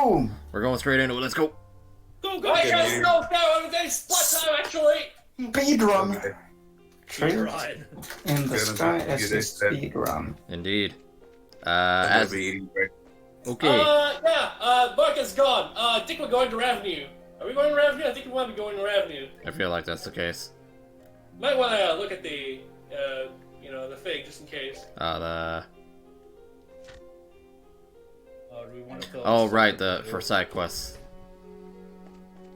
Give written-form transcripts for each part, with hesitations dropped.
Boom! We're going straight into it. Let's go. Go, it's spot time, actually! Speed run. Speed Trails run. in the sky as a speed run. Indeed. As Okay. Mark is gone. I think we're going to Ravenue. Are we going to Ravenue? I think we want to be going to Ravenue. I feel like that's the case. Might want to look at the, the thing, just in case. The... Do we want to fill Oh, this right, up? for side quests.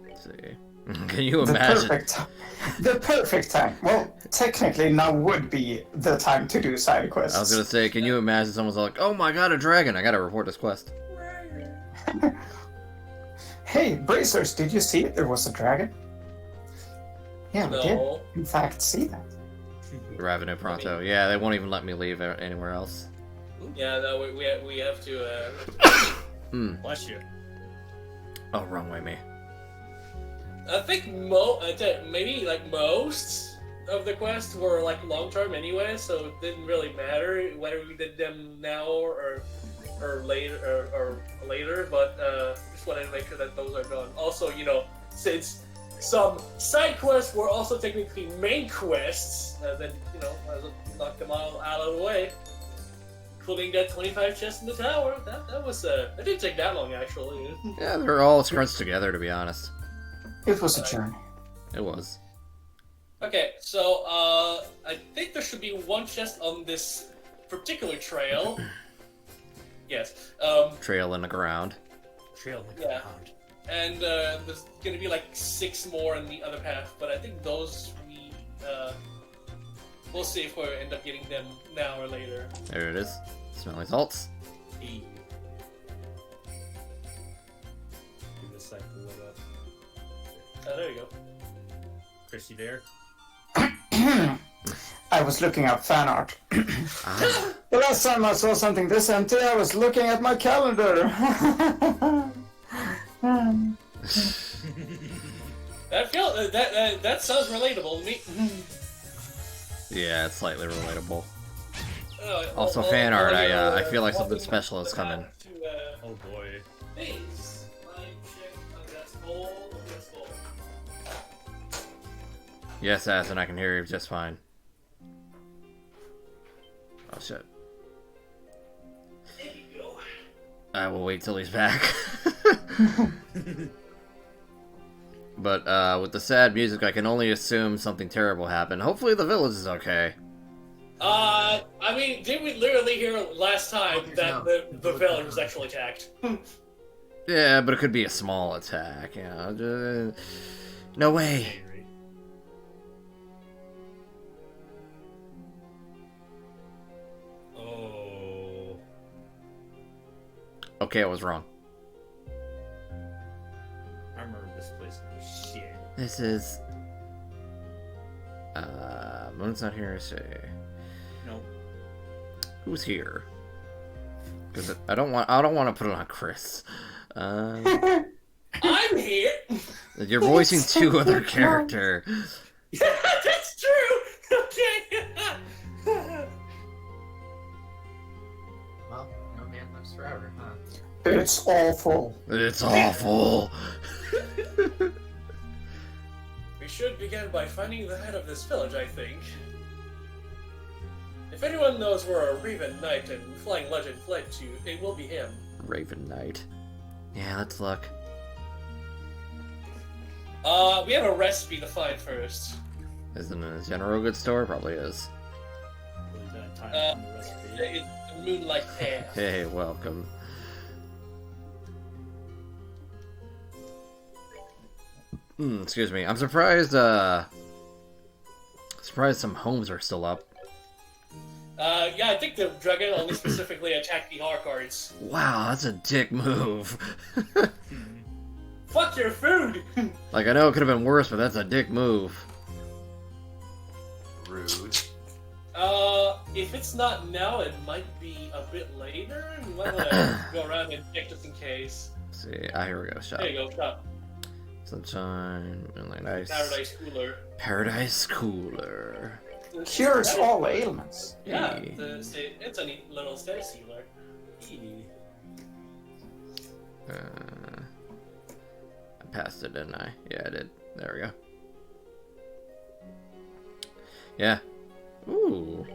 Let's see. Can you The imagine? perfect time. Well, technically now would be the time to do side quests. I was gonna say, can you imagine someone's like, oh my god, a dragon, I gotta report this quest. Hey, Bracers, did you see there was a dragon? Yeah, we did. No. In fact, see that. Ravenous Pronto. Yeah, they won't even let me leave anywhere else. Yeah, no, we have to, Bless you. Oh, wrong way, me. I think maybe like most of the quests were like long term anyway, so it didn't really matter whether we did them now or later. But just wanted to make sure that those are done. Also, since some side quests were also technically main quests, then I knocked them all out of the way, including that 25 chests in the tower. That didn't take that long actually. Yeah, they're all scrunched together, to be honest. It was a journey. It was. Okay, so I think there should be one chest on this particular trail. Yes. Trail in the ground. Trail in the Yeah. ground. And there's gonna be like 6 more in the other path, but I think those we'll see if we end up getting them now or later. There it is. Smelly salts. E. Give this site a little up. Oh, there you go. Chris, you there? I was looking up fan art. Ah. The last time I saw something this empty, I was looking at my calendar. That sounds relatable to me. Yeah, it's slightly relatable. Oh, Also, fan art, I feel like something special is coming. Oh boy. Please, that's full. Yes, Assassin, I can hear you just fine. Oh, shit. There you go. I will wait till he's back. But, with the sad music, I can only assume something terrible happened. Hopefully the village is okay. I mean, did we literally hear last time that the village was actually attacked? Yeah, but it could be a small attack, no way. Oh. Okay, I was wrong. I remember this place was shit. This is... Moon's not here, so... Nope. Who's here? Because I don't want to put it on Chris. I'm here! You're voicing two other character. That's true! Okay! Well, no man lives forever, huh? It's awful. It's awful. We should begin by finding the head of this village, I think. If anyone knows where a Raven Knight and Flying Legend fled to, it will be him. Raven Knight. Yeah, let's look. We have a recipe to find first. Isn't it a general goods store? Probably is. Really done time on the recipe. It's the Moonlight Path. Hey, welcome. Excuse me. I'm surprised, surprised some homes are still up. Yeah, I think the dragon only specifically attacked the Harkards. Wow, that's a dick move. Fuck your food! Like, I know it could have been worse, but that's a dick move. Rude. If it's not now, it might be a bit later. You might want to go around and check just in case. Let's see, here we go, shop. There you go, shop. Sunshine, Moonlight Ice. Paradise Cooler. Paradise Cooler. Cures all ailments. Yeah, Hey. it's a neat little stat sealer. I passed it, didn't I? Yeah, I did. There we go. Yeah. Ooh.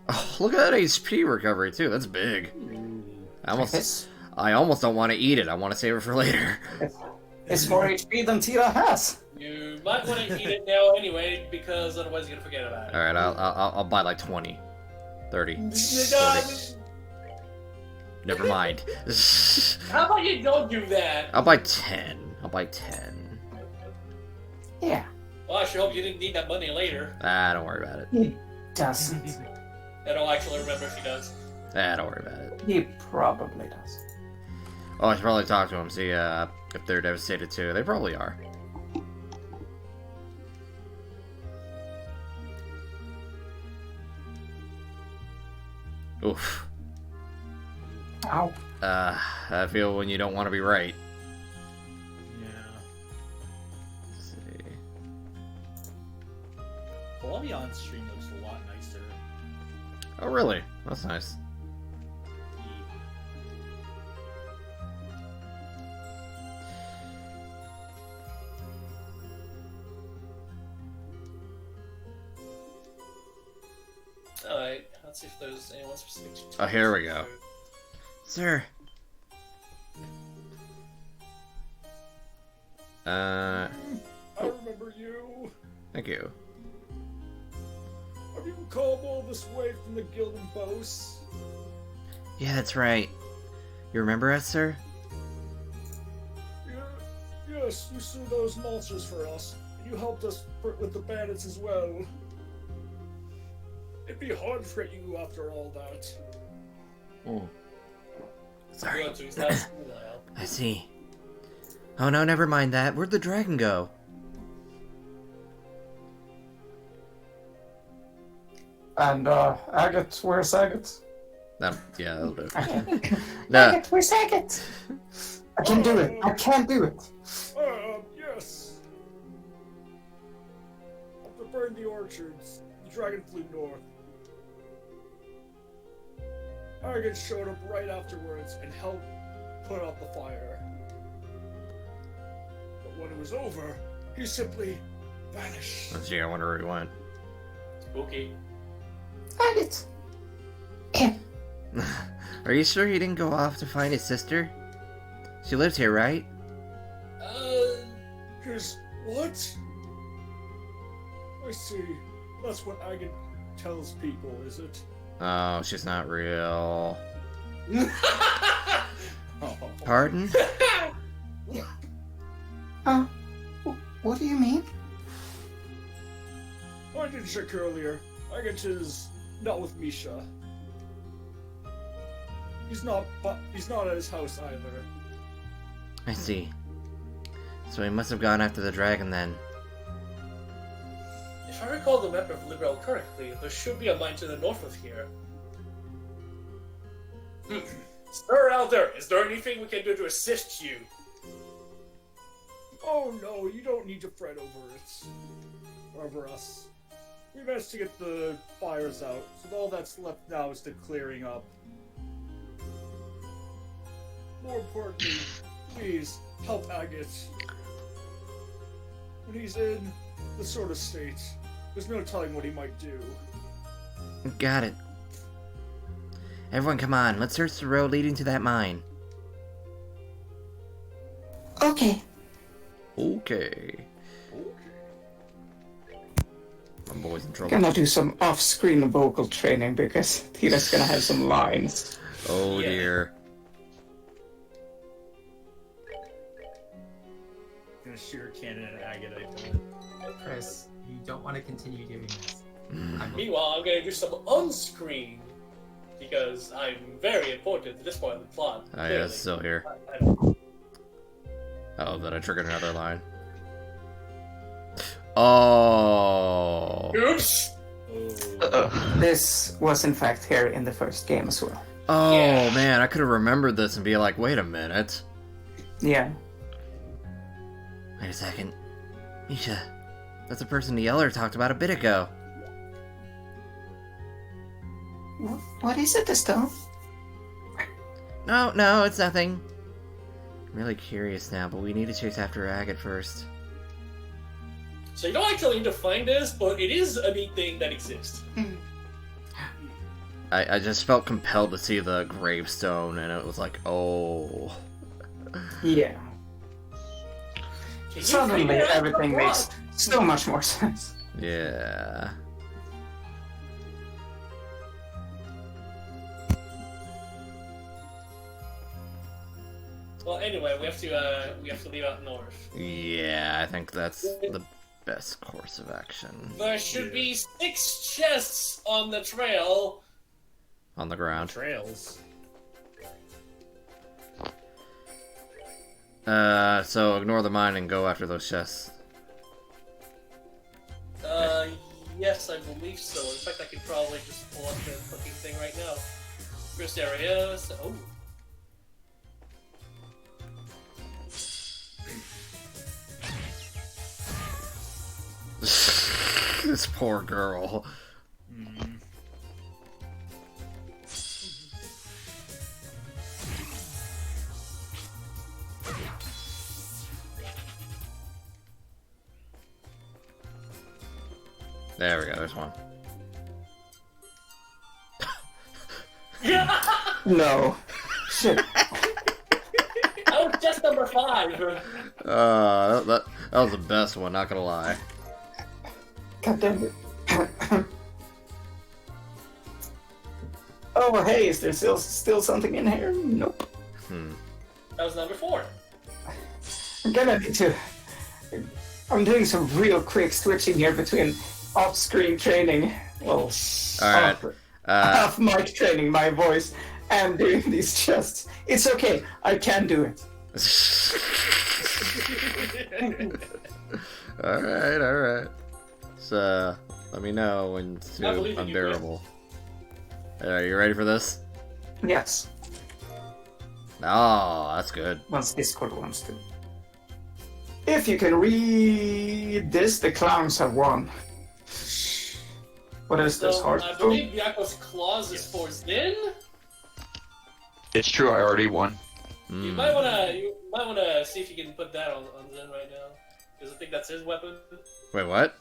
Oh, look at that HP recovery too. That's big. I almost don't want to eat it. I want to save it for later. It's more HP than Tira has. You might want to eat it now anyway, because otherwise you're gonna forget about it. All right, I'll buy like 20, 30. Never mind. How about you don't do that? I'll buy 10. I'll buy 10. Yeah, Well, I sure hope you didn't need that money later. Ah, don't worry about it. he doesn't. I don't actually remember if he does. Ah, don't worry about it. He probably does. Oh, I should probably talk to him, see if they're devastated too. They probably are. Oof. Ow. I feel when you don't want to be right. Yeah. Let's see. The lobby on stream looks a lot nicer. Oh, really? That's nice. Alright, let's see if there's anyone specific to Oh, here we go. Sir. I remember you. Thank you. Have you come all this way from the Guild and Bose? Yeah, that's right. You remember us, sir? Yes, you slew those monsters for us. You helped us with the bandits as well. It'd be hard to forget you after all that. Oh. Sorry. Good, so he's not senile. I see. Oh no, never mind that. Where'd the dragon go? And Agate, where's Agate? Yeah, that'll do. Agate, No. where's Agate? I can do it. I can do it. Yes. After burning the orchards, the dragon flew north. Agate showed up right afterwards and helped put out the fire. But when it was over, he simply vanished. Let's see, I wonder where he went. Spooky. Agate. Are you sure he didn't go off to find his sister? She lives here, right? His what? I see. That's what Agate tells people, is it? Oh, she's not real. Pardon? What do you mean? I did check earlier. Agate is not with Misha. He's not at his house either. I see. So he must have gone after the dragon then. If I recall the map of Liberal correctly, there should be a mine to the north of here. Sir Elder, is there anything we can do to assist you? Oh no, you don't need to fret over it. Over us. We managed to get the fires out, so all that's left now is the clearing up. More importantly, please help Agate. When he's in this sort of state, there's no telling what he might do. Got it. Everyone come on, let's search the road leading to that mine. Okay. Okay. My boy's in trouble. Gonna do some off-screen vocal training because Tira's gonna have some lines. Oh Yeah. dear. Gonna shoot her cannon at Agate, I think. Chris, you don't want to continue doing this. Meanwhile, I'm gonna do some on-screen, because I'm very important to this part of the plot. Oh yeah, clearly. it's still here. I don't- Oh, did I trigger another line? Oh. Oops! This was in fact here in the first game as well. Oh Yeah. man, I could have remembered this and be like, wait a minute. Yeah. Wait a second. Misha, that's the person the Yeller talked about a bit ago. What is it this time? No, it's nothing. I'm really curious now, but we need to chase after Agate first. So you don't actually need to find this, but it is a neat thing that exists. I just felt compelled to see the gravestone, and it was like, oh. Yeah. Can you Suddenly figure out everything the makes plot? so much more sense. Yeah. Well, anyway, we have to leave out north. Yeah, I think that's the best course of action. There should be 6 chests on the trail. On the ground. Trails. So ignore the mine and go after those chests. Yes, I believe so. In fact, I could probably just pull up the fucking thing right now. First area. Oh. This poor girl. There we go, there's one. No. Shit. That was just number 5. That was the best one, not gonna lie. God damn it. Oh, hey, is there still something in here? Nope. That was number 4. I'm gonna need to... I'm doing some real quick switching here between off-screen training, well, Alright. off-mic training my voice, and doing these chests. It's okay, I can do it. Alright. So, let me know when it's I believe too in you, unbearable. Are you ready for this? Yes, Oh, that's good. once Discord wants to. If you can read this, the clowns have won. What is this, So, I Hearthstone? believe Yakko's clause is for Zin. It's true, I already won. You might wanna see if you can put that on Zin right now, because I think that's his weapon. Wait, what?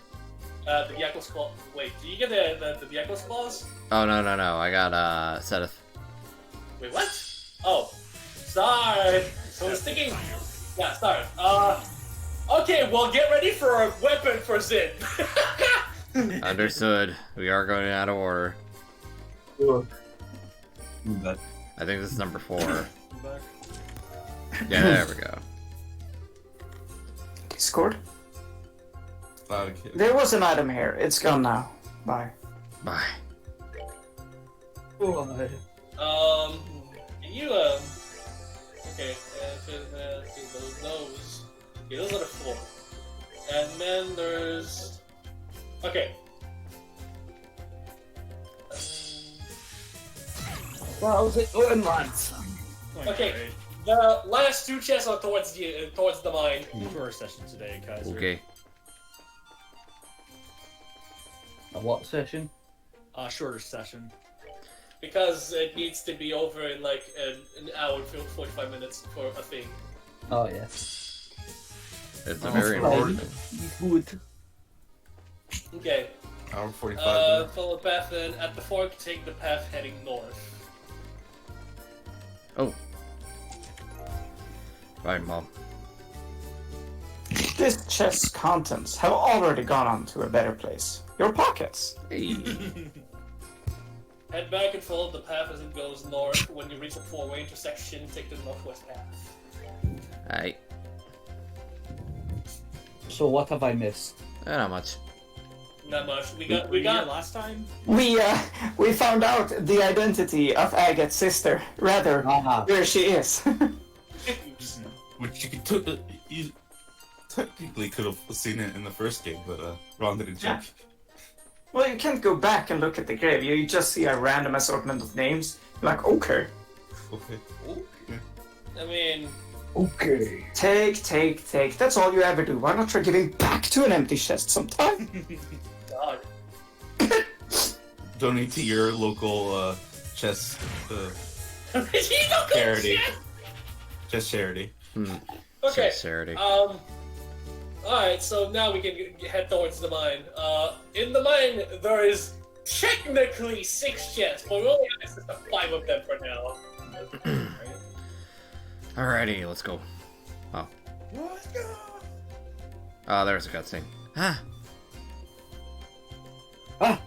The Yakko's clause. Wait, do you get the Yakko's clause? Oh, no. I got, Seth. Wait, what? Oh, sorry. So I was thinking. Yeah, sorry. Okay, well, get ready for a weapon for Zin. Understood. We are going out of order. But I think this is number 4. Yeah, there we go. Discord? okay. There was an item here. It's gone now. Bye. Bye. Can you okay, those. Okay, those are the 4. And then there's. Okay. How's it going, lads? Okay. The last 2 chests are towards the mine. Shorter session today, Kaiser. Okay. A what session? Shorter session. Because it needs to be over in like an hour and 45 minutes for a thing. Oh yeah. It's a very important thing. Good. Okay. Hour 45 Follow the path and at the fork take the path heading north. Oh. Bye, Mom. This chest's contents have already gone on to a better place. Your pockets. Hey. Head back and follow the path as it goes north. When you reach a 4-way intersection, take the northwest path. Alright. So what have I missed? Not much. Not much. We Were you here got. last time? We found out the identity of Agate's sister. Rather, Aha. where she is. Which you technically could have seen it in the first game, but Ron didn't check. Well, you can't go back and look at the grave. You just see a random assortment of names. You're like, okay. Okay. I mean, Okay. Take. That's all you ever do. Why not try giving back to an empty chest sometime? God. Donate to your local chess He don't go charity. shit. Chess charity. Okay. Sincerity. Alright, so now we can head towards the mine. In the mine, there is technically 6 chests, but we only have access to 5 of them for now. Alrighty, let's go. Oh. Let's go. Oh, there's a cutscene. Ah! Ah!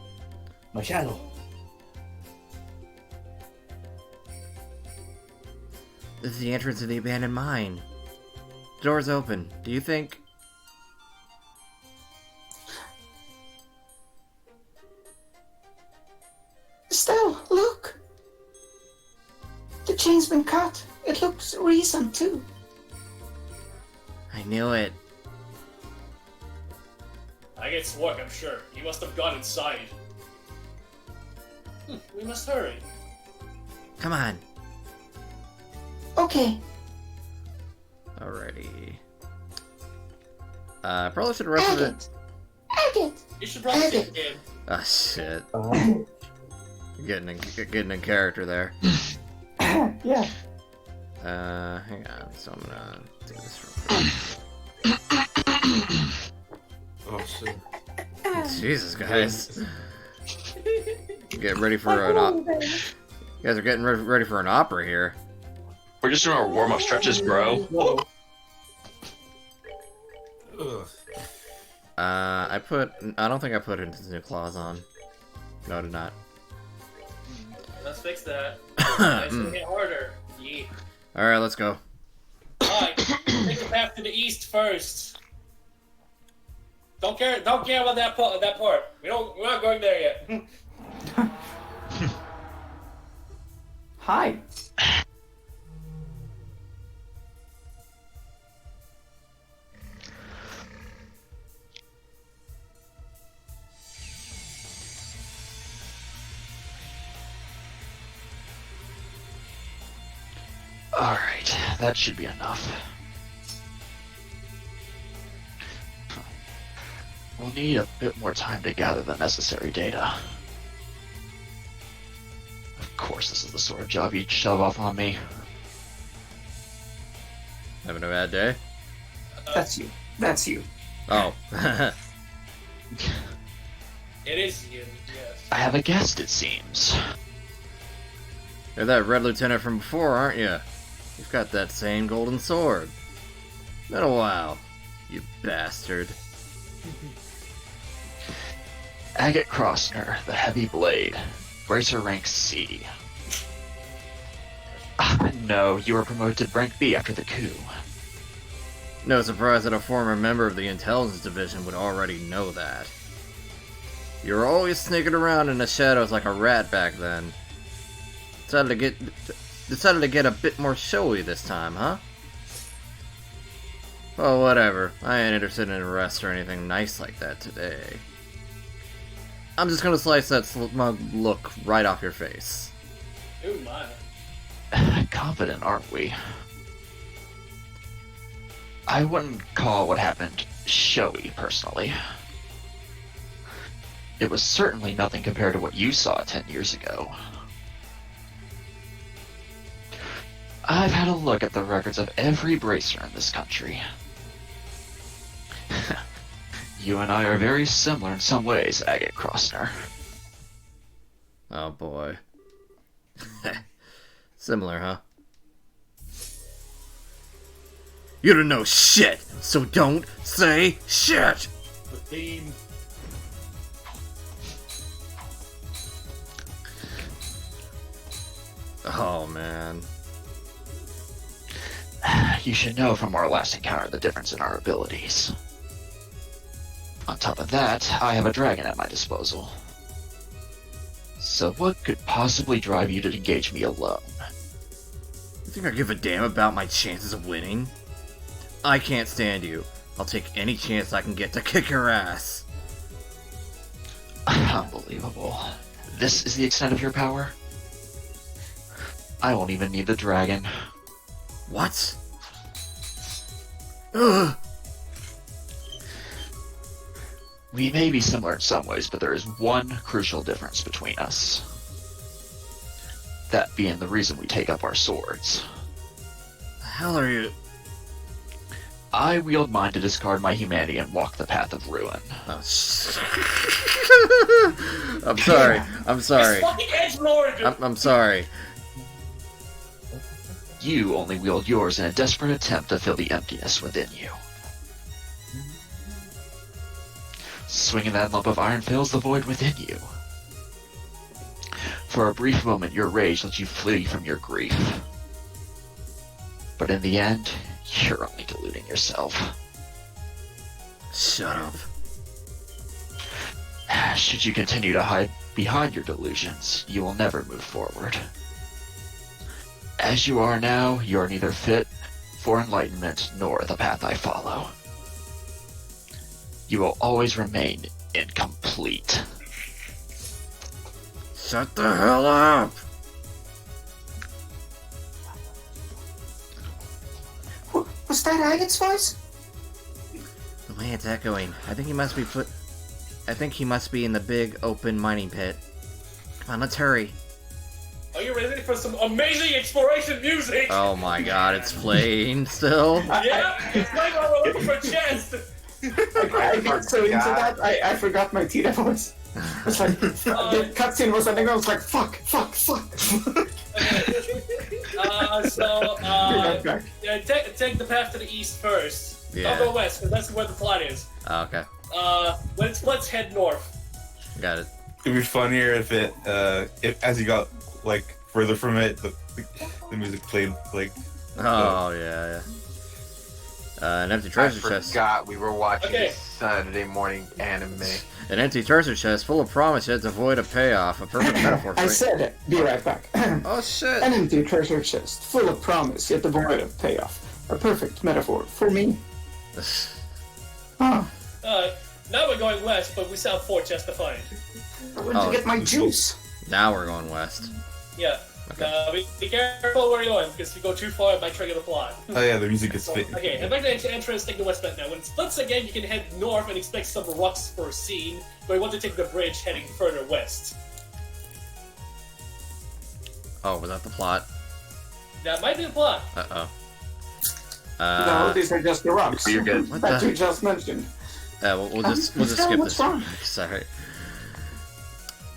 My shadow. This is the entrance to the abandoned mine. The door's open. Do you think... Estelle, look! The chain's been cut. It looks recent, too. I knew it. I get to work, I'm sure. He must have gone inside. We must hurry. Come on. Okay. Alrighty. Probably should have rested it. Agate! You should probably take the game. Ah, shit. Getting in character there. Yeah. Hang on. So I'm gonna do this real Oh shit. quick. Jesus, guys. Get ready for an You guys are getting ready for an opera here. We're just doing our warm-up stretches, bro. Ugh. I don't think I put his new claws on. No, I did not. Let's fix that. Nice to hit harder. Yeah. Alright, let's go. Alright, take the path to the east first. Don't care about that part. We're not going there yet. Hi. Alright, that should be enough. We'll need a bit more time to gather the necessary data. Of course, this is the sort of job you'd shove off on me. Having a bad day? That's you. That's you. Oh. It is you, yes. I have a guest, it seems. You're that red lieutenant from before, aren't you? You've got that same golden sword. Been a while, you bastard. Agate Crossner, the Heavy Blade. Bracer rank C. No, you were promoted to rank B after the coup. No surprise that a former member of the intelligence division would already know that. You were always sneaking around in the shadows like a rat back then. Decided to get a bit more showy this time, huh? Well, whatever. I ain't interested in arrest or anything nice like that today. I'm just gonna slice that smug look right off your face. Ooh, my. Confident, aren't we? I wouldn't call what happened showy, personally. It was certainly nothing compared to what you saw 10 years ago. I've had a look at the records of every bracer in this country. You and I are very similar in some ways, Agate Crossner. Oh boy. Similar, huh? You don't know shit, so don't say shit! The theme. Oh man. You should know from our last encounter the difference in our abilities. On top of that, I have a dragon at my disposal. So what could possibly drive you to engage me alone? You think I give a damn about my chances of winning? I can't stand you. I'll take any chance I can get to kick your ass. Unbelievable. This is the extent of your power? I won't even need the dragon. What? Ugh. We may be similar in some ways, but there is one crucial difference between us. That being the reason we take up our swords. The hell are you? I wield mine to discard my humanity and walk the path of ruin. Oh, I'm sorry. I'm sorry. It's fucking edgelord! I'm sorry. You only wield yours in a desperate attempt to fill the emptiness within you. Swinging that lump of iron fills the void within you. For a brief moment, your rage lets you flee from your grief. But in the end, you're only deluding yourself. Shut up. Should you continue to hide behind your delusions, you will never move forward. As you are now, you are neither fit for enlightenment nor the path I follow. You will always remain incomplete. Shut the hell up! Was that Agate's voice? The way it's echoing. I think he must be in the big open mining pit. Come on, let's hurry. Are you ready for some amazing exploration music? Oh my god, it's playing still? Yeah, it's like while we're looking for a chest. I got so into that, I forgot my Tita voice. It's like, the cutscene was ending, I was like, fuck. Yeah, take the path to the east first. Yeah. Don't go west, because that's where the plot is. Oh, okay. Let's head north. Got it. It'd be funnier if it, if as you got like further from it, the music played like. Oh, yeah. An empty treasure chest. Forgot we were watching Okay. Saturday morning anime. An empty treasure chest full of promise yet devoid of payoff. A perfect metaphor for I me. said it. Be right back. Oh shit! An empty treasure chest, full of promise, yet devoid of payoff. A perfect metaphor for me. Oh, Now we're going west, but we still have 4 chests to find. I went to get my juice. Now we're going west. Yeah. Okay. Be careful where you're going, because if you go too far, it might trigger the plot. Oh yeah, the music is fit. Okay, head back to the entrance, take the west bend now. When it splits again, you can head north and expect some rocks for a scene, but you want to take the bridge heading further west. Oh, was that the plot? That might be the plot. Uh-oh. No, these are just the rocks. You're good. What That the? you just mentioned. We'll just What's skip what's this. wrong? Sorry.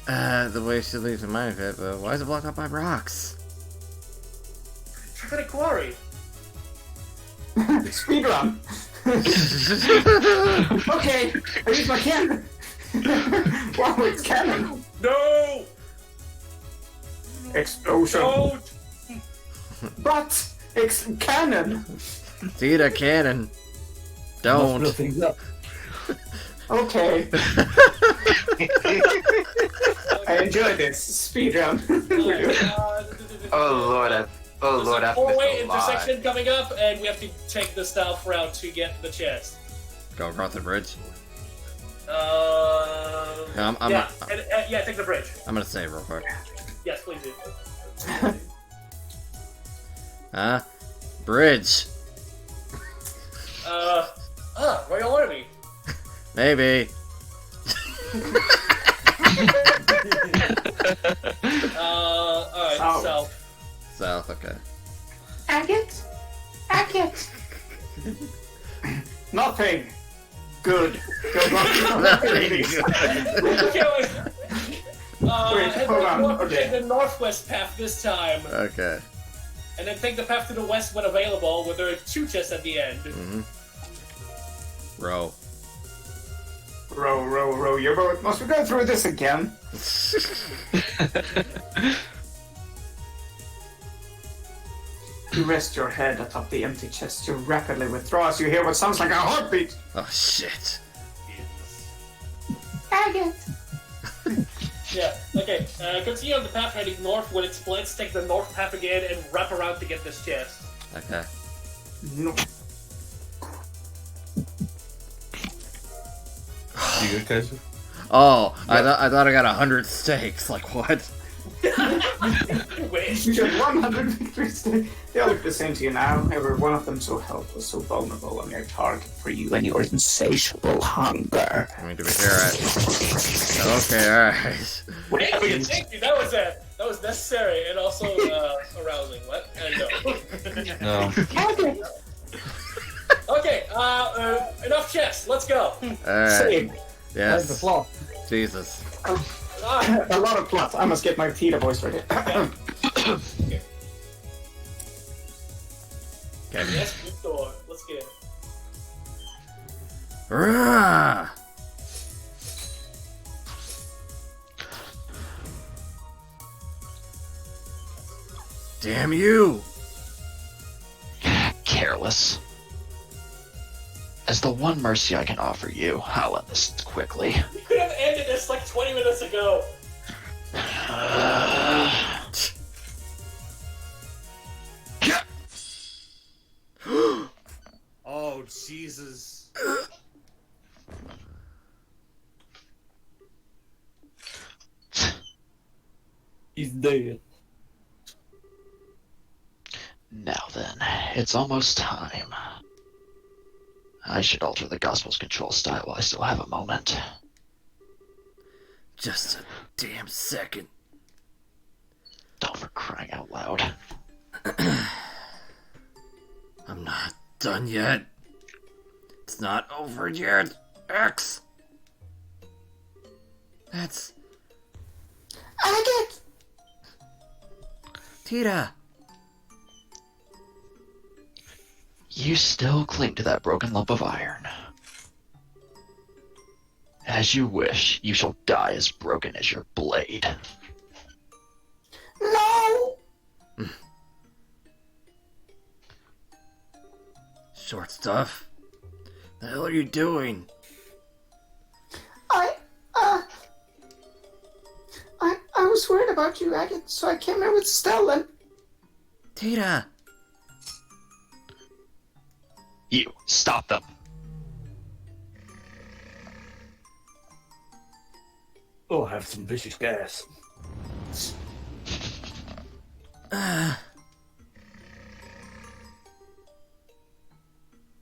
The way she leaves the mine pit, but why is it blocked up by rocks? Try to quarry. Speedrun. Okay, I use my cannon. Wow, it's cannon. No! Explosion. Don't! But it's cannon. Tita Cannon. Must Don't. blow things up. Okay, I enjoyed this speedrun. Oh lord, I've There's a missed four-way a lot. intersection coming up, and we have to take the stealth route to get the chest. Go across the bridge. Yeah, take the bridge. I'm gonna save real quick. Yes, please do. Bridge. Royal Army. Maybe. Alright, Oh. south. South, okay. Agate? Agate! Nothing. Good. Okay, wait. Wait, Head hold back on, north, okay. take the northwest path this time, Okay. and then take the path to the west when available, where there are 2 chests at the end. Mm-hmm. Row. Row your boat. Must we go through this again? You rest your head atop the empty chest. You rapidly withdraw as you hear what sounds like a heartbeat. Oh shit. Agate! Yeah, okay. Continue on the path heading north. When it splits, take the north path again and wrap around to get this chest. Okay. No. You good, Kaiser? Oh, I thought I got 100 steaks. Like what? Wish. You get 100 victories. They all look the same to you now. However, one of them so helpless, so vulnerable, and their target for you and your insatiable hunger. I mean, to be fair, okay, alright. Thank you. That was necessary and also arousing. What? No. No. Agate! Okay, Okay, enough chess. Let's go. Alright. Same. Where's the Yes. flaw? Jesus. A lot of plot. I must get my Tita voice ready. Okay. Yes, good door. Let's get it. Rah! Damn you! Careless. As the one mercy I can offer you, I'll end this quickly. You could have ended this like 20 minutes ago. Oh, Jesus. He's dead. Now then, it's almost time. I should alter the Gospel's control style while I still have a moment. Just a damn second. Don't for crying out loud. I'm not done yet. It's not over yet. X. That's Agate! Tita. You still cling to that broken lump of iron. As you wish, you shall die as broken as your blade. No! Short stuff. The hell are you doing? I was worried about you, Agate, so I came here with Stellan. Tita. You, stop them. Oh, I have some vicious gas.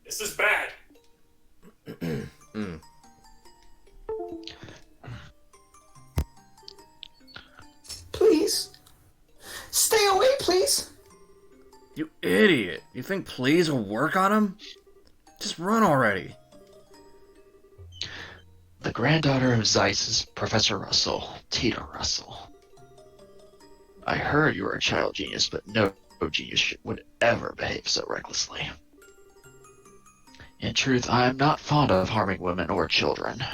This is bad. Please. Stay away, please. You idiot. You think please will work on him? Just run already. The granddaughter of Zeiss is Professor Russell, Tita Russell. I heard you were a child genius, but no genius would ever behave so recklessly. In truth, I am not fond of harming women or children.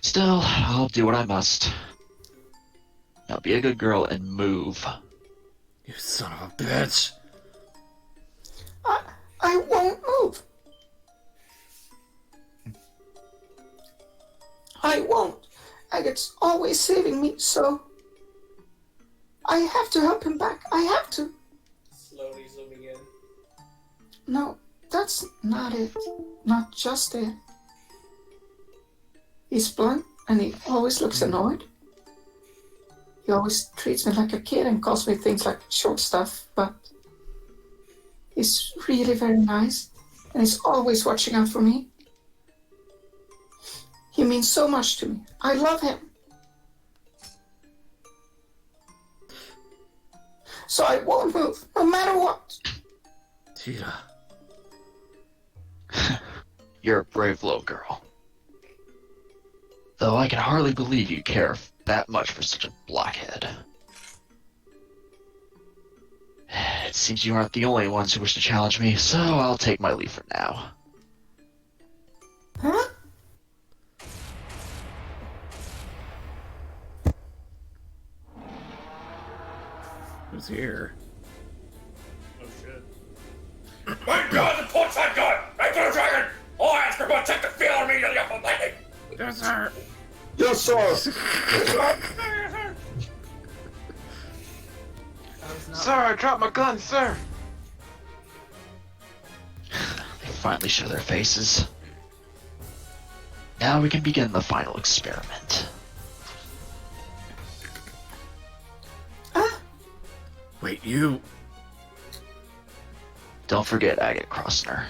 Still, I'll do what I must. Now be a good girl and move. You son of a bitch. I won't move. I won't. Agate's always saving me, so I have to help him back. I have to. Slowly zooming in. No, that's not it. Not just it. He's blunt and he always looks annoyed. He always treats me like a kid and calls me things like short stuff, but he's really very nice and he's always watching out for me. He means so much to me. I love him. So I won't move, no matter what. Tita. You're a brave little girl. Though I can hardly believe you care that much for such a blockhead. It seems you aren't the only ones who wish to challenge me, so I'll take my leave for now. Huh? Who's here? Oh, shit. My God, the port's that gun! Back to the dragon! All ask her about check the field immediately upon landing! Yes, sir. Yes, sir. Sir, I dropped my gun, sir. They finally show their faces. Now we can begin the final experiment. Wait, you. Don't forget Agate Crossner.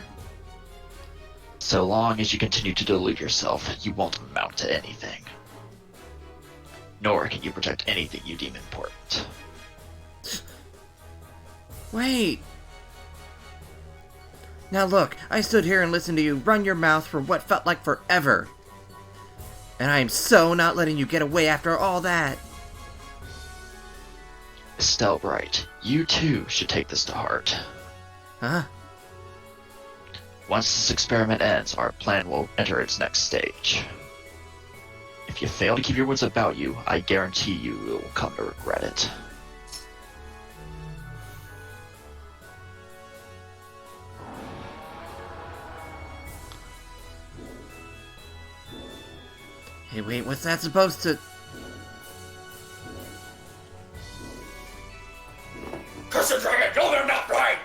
So long as you continue to delude yourself, you won't amount to anything. Nor can you protect anything you deem important. Wait. Now look, I stood here and listened to you run your mouth for what felt like forever. And I am so not letting you get away after all that. Estelle Bright, you too should take this to heart. Huh? Once this experiment ends, our plan will enter its next stage. If you fail to keep your wits about you, I guarantee you will come to regret it. Hey, wait, what's that supposed to... Curse the dragon! Go there, not right!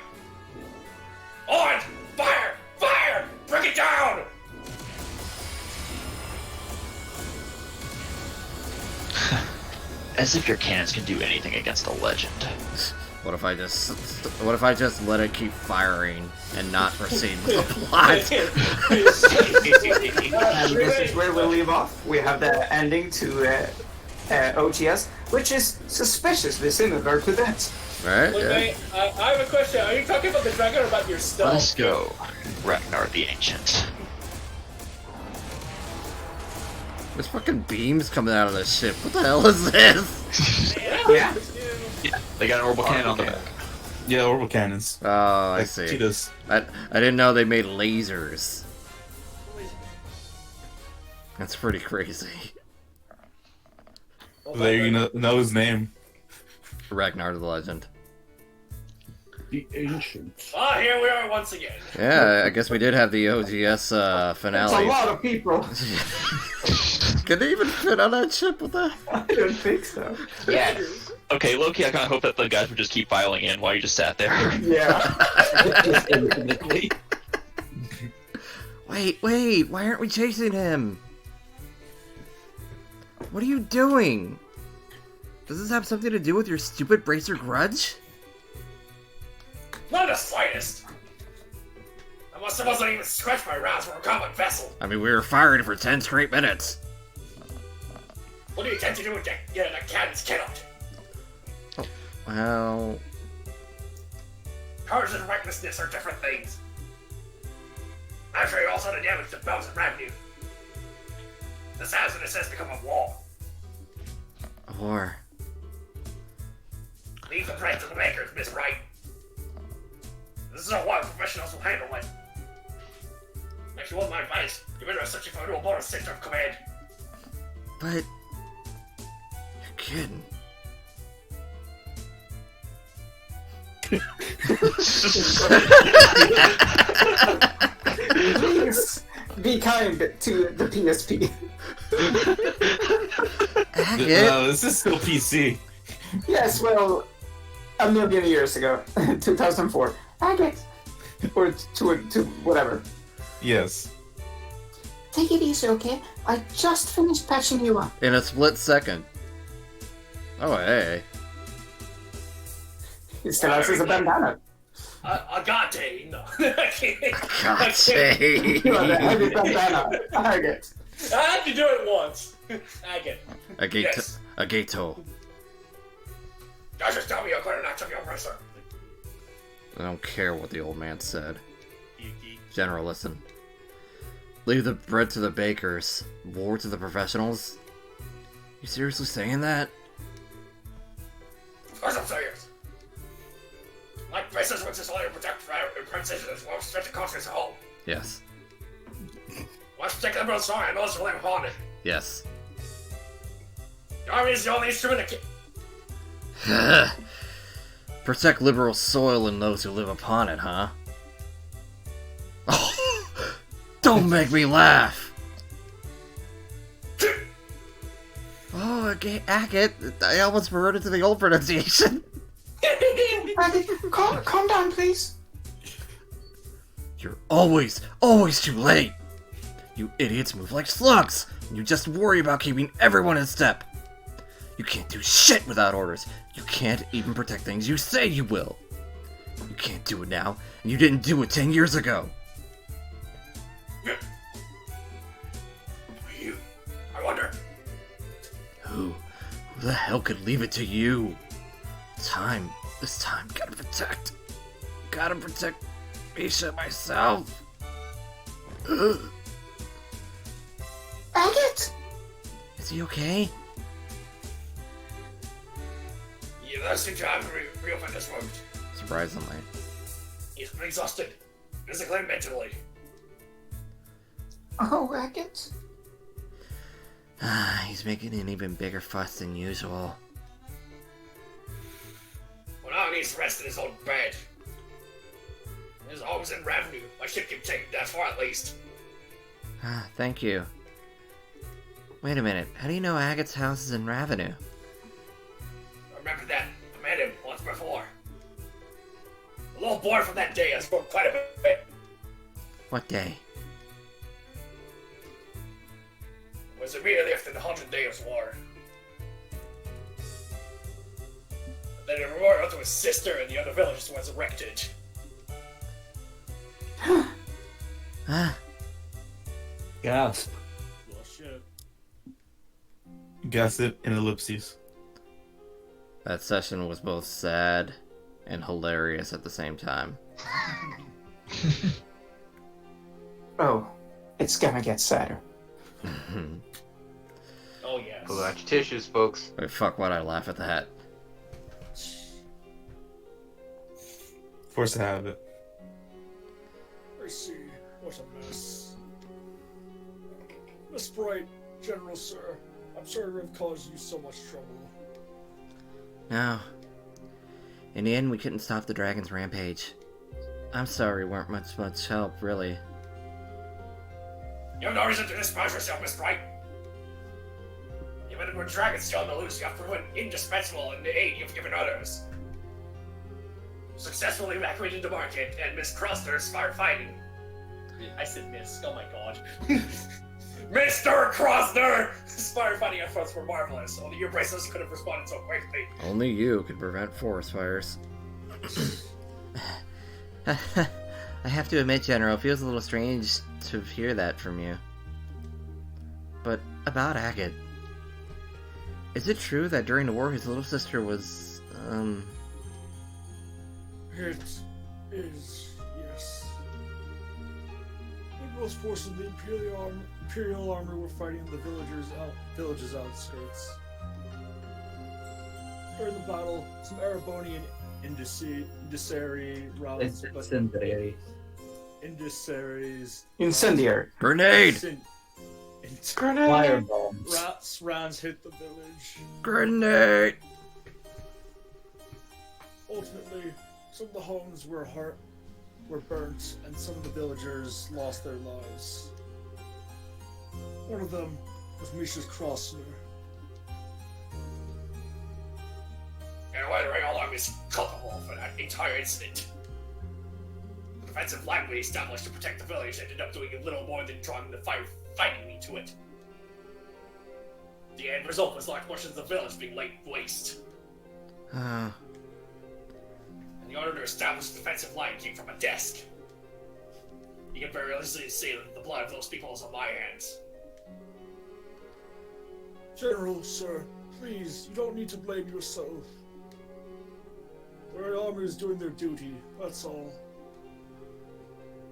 On! Fire! Fire! Bring it down! As if your cannons can do anything against a legend. What if I just let it keep firing and not proceed with the plot? And this is where we'll leave off. We have the ending to OTS, which is suspiciously similar to that. Right? Wait, Yeah. wait, I have a question. Are you talking about the dragon or about your stealth? Let us go, Ragnar the Ancient. There's fucking beams coming out of this ship. What the hell is this? Yeah. Yeah, they got an orbital cannon on the back. Yeah, orbital cannons. Oh, I Like see. cheetahs. I didn't know they made lasers. That's pretty crazy. There you know his name. Ragnar the Legend. The ancient. Ah, here we are once again. Yeah, I guess we did have the OGS That's a finale. lot of people. Can they even fit on that ship with that? I don't think so. Yeah. Okay, low-key, I kind of hope that the guys would just keep filing in while you just sat there. Yeah. Wait, why aren't we chasing him? What are you doing? Does this have something to do with your stupid bracer grudge? Not the slightest. I wasn't even scratch my rounds from a common vessel. I mean, we were firing for 10 straight minutes. What do you intend to do with that? Yeah, that cannon's killed. Well, Courage and recklessness are different things. I'm sure you also the damage to bells and revenue. This hazardous has become a war. or... Leave the bread to the bakers, Miss Wright. This is how professionals will handle it. If you want my advice, you better search for a new bonus center of command. But... You're kidding. Please be kind to the PSP. Agate? This is still PC. Yes, well, a million years ago, 2004. Agate. Or to whatever. Yes. Take it easy, okay? I just finished patching you up. In a split second. Oh, hey. He still has his bandana. Agate, no. I Agate. You have a heavy bandana. Agate. had to do it once. Agate. Agate. Yes. Agato. Just tell me you're going to knock off your wrestler. I don't care what the old man said. General, listen. Leave the bread to the bakers. War to the professionals? You seriously saying that? Of course I'm serious. My business was just only to protect princesses as well as stretch the conscience at home. Yes. Once taking the world strong, I know it's rely upon it. Yes. The army is the only instrument that can... Protect liberal soil and those who live upon it, huh? Oh, don't make me laugh! Oh, Agate, I almost reverted to the old pronunciation. Agate, calm down, please. You're always too late! You idiots move like slugs, and you just worry about keeping everyone in step. You can't do shit without orders. You can't even protect things you say you will. You can't do it now, and you didn't do it 10 years ago. You... I wonder... Who the hell could leave it to you? This time, gotta protect. Misha myself. Agate! Is he okay? You must be trying to reopen this wound. Surprisingly. He's been exhausted, physically and mentally. Oh, Agate? He's making an even bigger fuss than usual. Well, now he needs to rest in his own bed. He's always in revenue. My ship can take him that far at least. Thank you. Wait a minute, how do you know Agate's house is in Ravenue? Remember that? I met him once before. The little boy from that day has grown quite a bit. What day? It was immediately after the 100 Days War. Then a memorial to his sister and the other villagers was erected. Gasp. Well, shit. Gossip and ellipses. That session was both sad and hilarious at the same time. Oh, it's gonna get sadder. Oh yes. Pull out your tissues, folks. Wait, fuck, why'd I laugh at that? Force to have it. I see. What a mess. Miss Bright, General Sir, I'm sorry to have caused you so much trouble. No. In the end, we couldn't stop the dragon's rampage. I'm sorry we weren't much help, really. You have no reason to despise yourself, Miss Bright. Even when dragons still on the loose, you have proven indispensable in the aid you've given others. Successfully evacuated the market and Miss Crosner's firefighting. I said Miss, oh my god. Mr. Crosner! His firefighting efforts were marvelous. Only your bracelets could have responded so quickly. Only you could prevent forest fires. I have to admit, General, it feels a little strange to hear that from you. But about Agate. Is it true that during the war his little sister was, It is, yes. The most forces of the Imperial army were fighting the village's outskirts. During the battle, some Erebonian incendiary rounds, Incendiary. Grenade! Rats rounds hit the village. Grenade! Ultimately, some of the homes were burnt, and some of the villagers lost their lives. One of them was Misha's Crossner. And whether all army is culpable for that entire incident. The defensive line we established to protect the village ended up doing little more than drawing the fighting into it. The end result was large portions of the village being laid waste. And the order to establish the defensive line came from a desk. You can very easily see that the blood of those people is on my hands. General, sir, please, you don't need to blame yourself. The Red Army is doing their duty, that's all.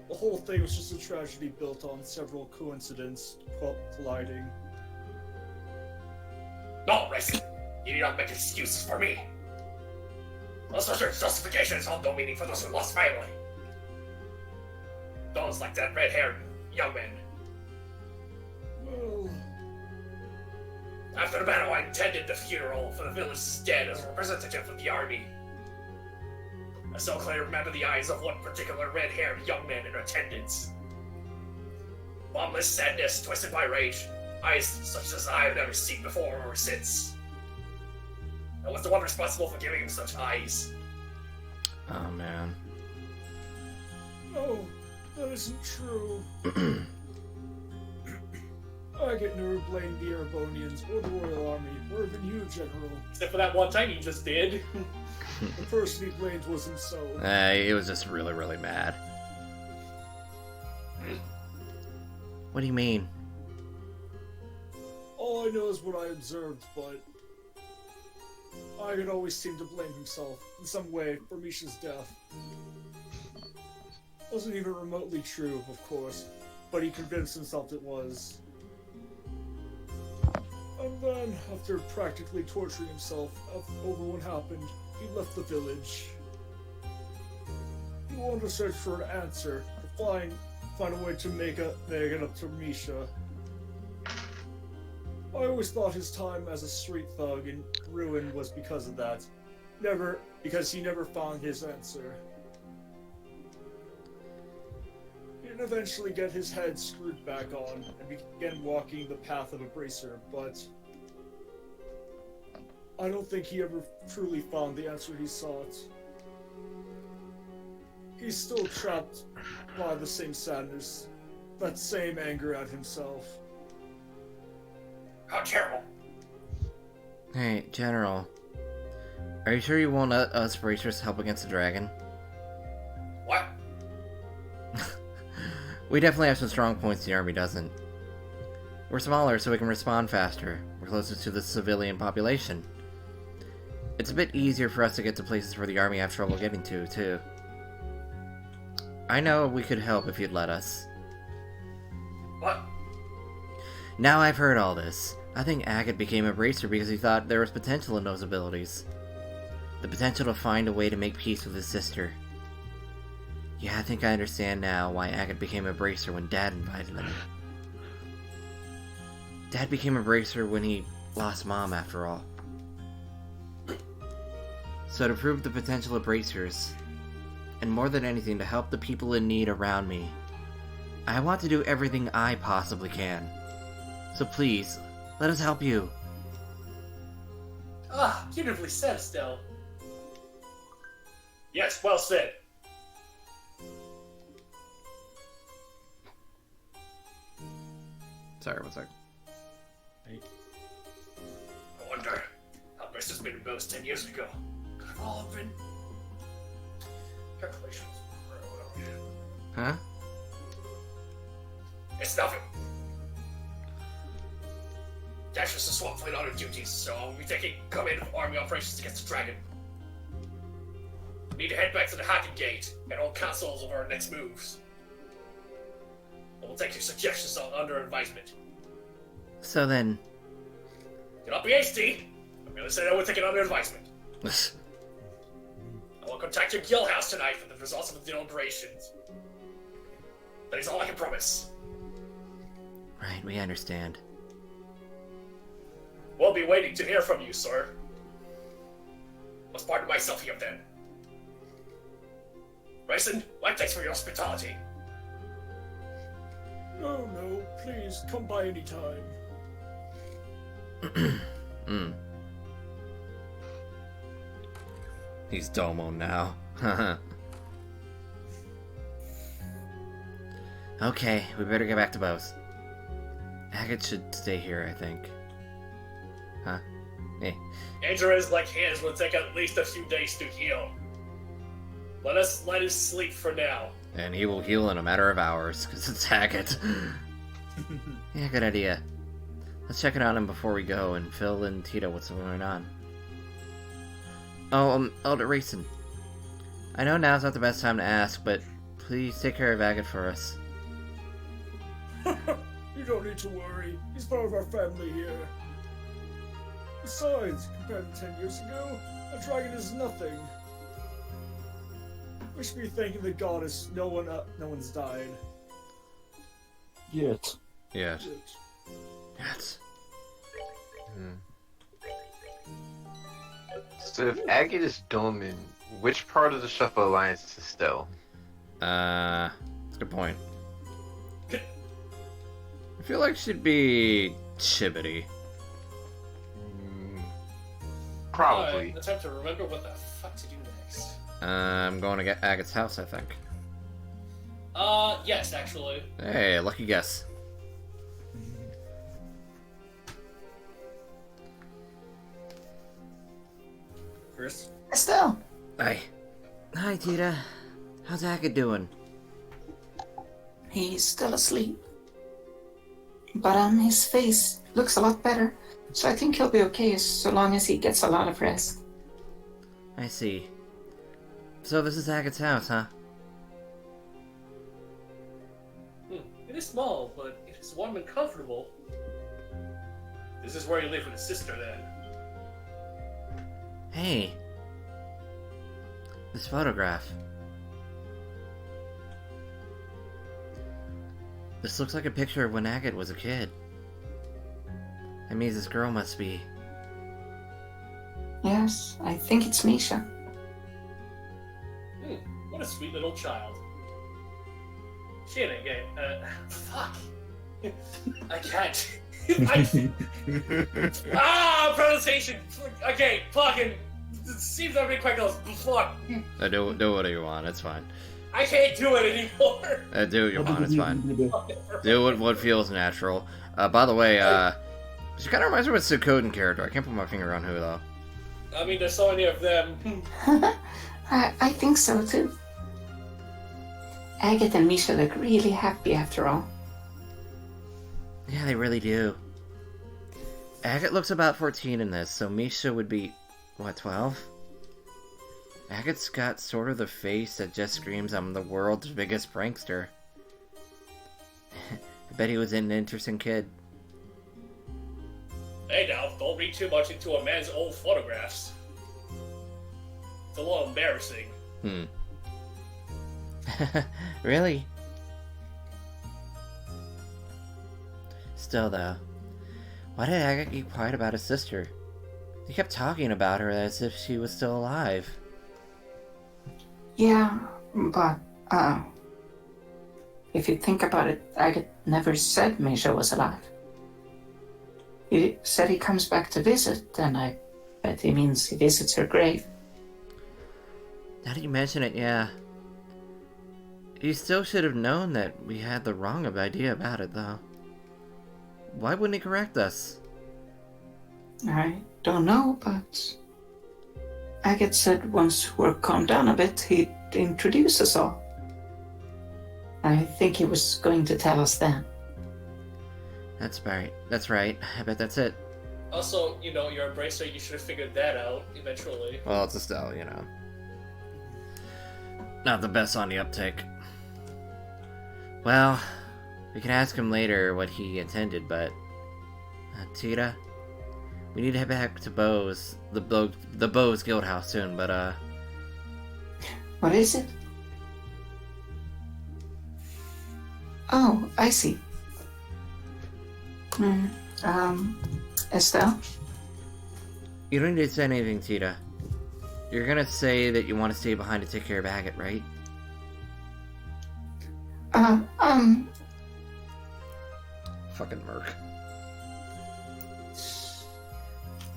The whole thing was just a tragedy built on several coincidences colliding. No, Rick! You need not make excuses for me! Those justifications hold no meaning for those who lost family. Those like that red-haired young man. Well... After the battle, I attended the funeral for the village's dead as a representative of the army. I so clearly remember the eyes of one particular red-haired young man in attendance. Boundless sadness, twisted by rage, eyes such as I have never seen before or since. I was the one responsible for giving him such eyes. Oh, man. No, that isn't true. Agate never blamed the Erebonians or the Royal Army, or even you, General. Except for that one time you just did. The person he blamed was himself. He was just really, really mad. What do you mean? All I know is what I observed, but Agate always seemed to blame himself in some way for Misha's death. Wasn't even remotely true, of course, but he convinced himself it was. And then, after practically torturing himself over what happened, he left the village. He wanted to search for an answer, to find a way to make it up to Misha. I always thought his time as a street thug in ruin was because of that. Because he never found his answer. He didn't eventually get his head screwed back on and began walking the path of a bracer, but I don't think he ever truly found the answer he sought. He's still trapped by the same sadness, that same anger at himself. How terrible. Hey, General. Are you sure you won't let us bracers help against the dragon? What? We definitely have some strong points the army doesn't. We're smaller, so we can respond faster. We're closer to the civilian population. It's a bit easier for us to get to places where the army have trouble getting to, too. I know we could help if you'd let us. What? Now I've heard all this. I think Agate became a bracer because he thought there was potential in those abilities. The potential to find a way to make peace with his sister. Yeah, I think I understand now why Agate became a bracer when Dad invited him. Dad became a bracer when he lost Mom, after all. So to prove the potential of bracers, and more than anything to help the people in need around me, I want to do everything I possibly can. So please, let us help you. Ah, beautifully said, Estelle. Yes, well said. Sorry, one sec. I wonder how much has been built 10 years ago. Could have all been calculations. Huh? It's nothing. Dash was a swamp fleet on duties, so I'll be taking command of army operations against the dragon. We need to head back to the Agate and hold councils of our next moves. We'll take your suggestions under advisement. So then... Do not be hasty. I'm going to say that we'll take it under advisement. I will contact your guild house tonight for the results of the deliberations. That is all I can promise. Right, we understand. We'll be waiting to hear from you, sir. Must pardon myself here then. Raisin, my thanks for your hospitality. No, please, come by any time. He's Domo now. Okay, we better get back to Bose. Agate should stay here, I think. Huh? Hey. Injuries like his will take at least a few days to heal. Let us let him sleep for now. And he will heal in a matter of hours, because it's Agate. Yeah, good idea. Let's check it on him before we go and fill in Tito what's going on. Oh, Elder Racing. I know now's not the best time to ask, but please take care of Agate for us. You don't need to worry. He's part of our family here. Besides, compared to 10 years ago, a dragon is nothing. We should be thanking the goddess no one's died. Yet. Yet. So if Agate is Dolmen, which part of the Shuffle Alliance is Stell? That's a good point. I feel like she'd be Chibbity. Probably. Attempt to remember what the fuck to do next. I'm going to get Agate's house, I think. Yes, actually. Hey, lucky guess. Chris? Estelle, Hi. Hi, Tita. How's Agate doing? he's still asleep. But his face looks a lot better, so I think he'll be okay so long as he gets a lot of rest. I see. So this is Agate's house, huh? is small, but it is warm and comfortable. This is where you live with a sister, then. Hey. This photograph. This looks like a picture of when Agate was a kid. That means this girl must be... Yes, I think it's Misha. What a sweet little child. Shit, Agate. Fuck. I can't. Pronunciation. Okay, fucking. It seems I've been quite close. Fuck. Do whatever you want, it's fine. I can't do it anymore. Do what you want, it's fine. Do what feels natural. By the way, she kind of reminds me of a Suikoden character. I can't put my finger on who, though. I mean, there's so many of them. I think so too. Agate and Misha look really happy after all. Yeah, they really do. Agate looks about 14 in this, so Misha would be, what, 12? Agate's got sort of the face that just screams, I'm the world's biggest prankster. I bet he was an interesting kid. Hey now, don't read too much into a man's old photographs. It's a little embarrassing. Really? Still though, why did Agate keep quiet about his sister? He kept talking about her as if she was still alive. Yeah, but, if you think about it, Agate never said Misha was alive. He said he comes back to visit, and I bet he means he visits her grave. Now that you mention it, yeah. He still should have known that we had the wrong idea about it, though. Why wouldn't he correct us? I don't know, but Agate said once we're calmed down a bit, he'd introduce us all. I think he was going to tell us then. That's right. That's right. I bet that's it. Also, you know, you're a bracer, you should have figured that out eventually. Well, it's Estelle, you know. Not the best on the uptake. Well, we can ask him later what he intended, but... Tita? We need to head back to Bo's, the Bo's guild house soon, but What is it? Oh, I see. Estelle? You don't need to say anything, Tita. You're gonna say that you want to stay behind to take care of Agate, right? Fucking Merc.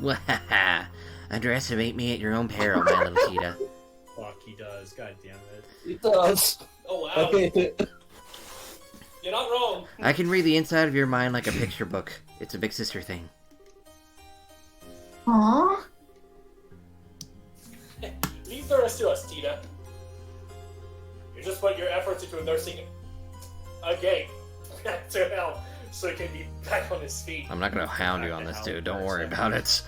Wahaha! Underestimate me at your own peril, my little Tita. Fuck, he does. God damn it. He does. Oh wow. Okay. You're not wrong. I can read the inside of your mind like a picture book. It's a big sister thing. Aww. Leave the rest to us, Tita. You just put your efforts into nursing Agate back to hell so he can be back on his feet. I'm not gonna hound you on this, dude. Don't worry about it.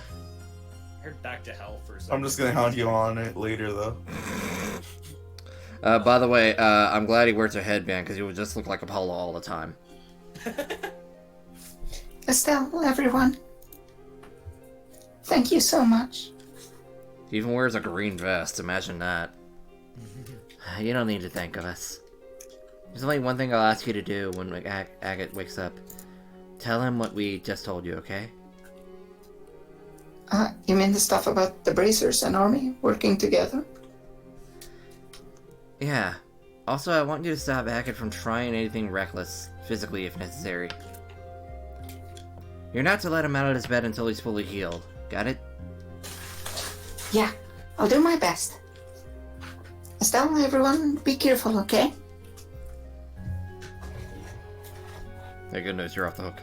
Heard back to hell for a second. I'm just gonna hound you on it later, though. By the way, I'm glad he wears a headband because he would just look like Apollo all the time. Estelle, everyone. Thank you so much. He even wears a green vest. Imagine that. You don't need to thank us. There's only one thing I'll ask you to do when Agate wakes up. Tell him what we just told you, okay? You mean the stuff about the bracers and army working together? Yeah. Also, I want you to stop Agate from trying anything reckless, physically if necessary. You're not to let him out of his bed until he's fully healed. Got it? Yeah, I'll do my best. Estelle, everyone, be careful, okay? Thank goodness you're off the hook.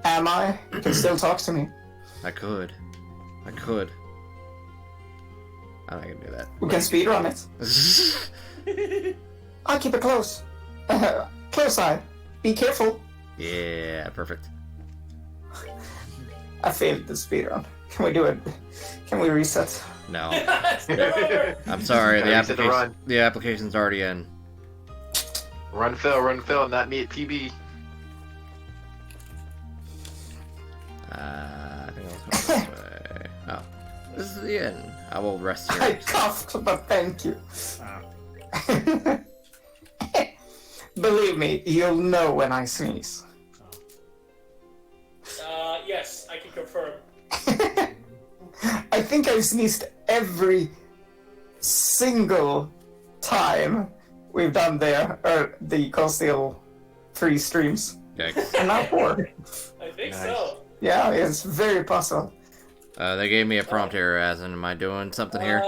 Am I? You can still talk to me. I could. I'm not gonna do that. We can speedrun it. I'll keep it close. Close eye. Be careful. Yeah, perfect. I failed the speedrun. Can we do it? Can we reset? No. I'm sorry, the application's already in. Run, Phil, not me at PB. I think I'll go this way. Oh, this is the inn. I will rest I here. coughed, but thank you. Ah, Believe me, you'll know when I sneeze. Yes, I can confirm. I think I sneezed every single time we've done the Coastal 3 streams. Yikes. And not 4. I think Nice. so. Yeah, it's very possible. They gave me a prompt here, as in, am I doing something here?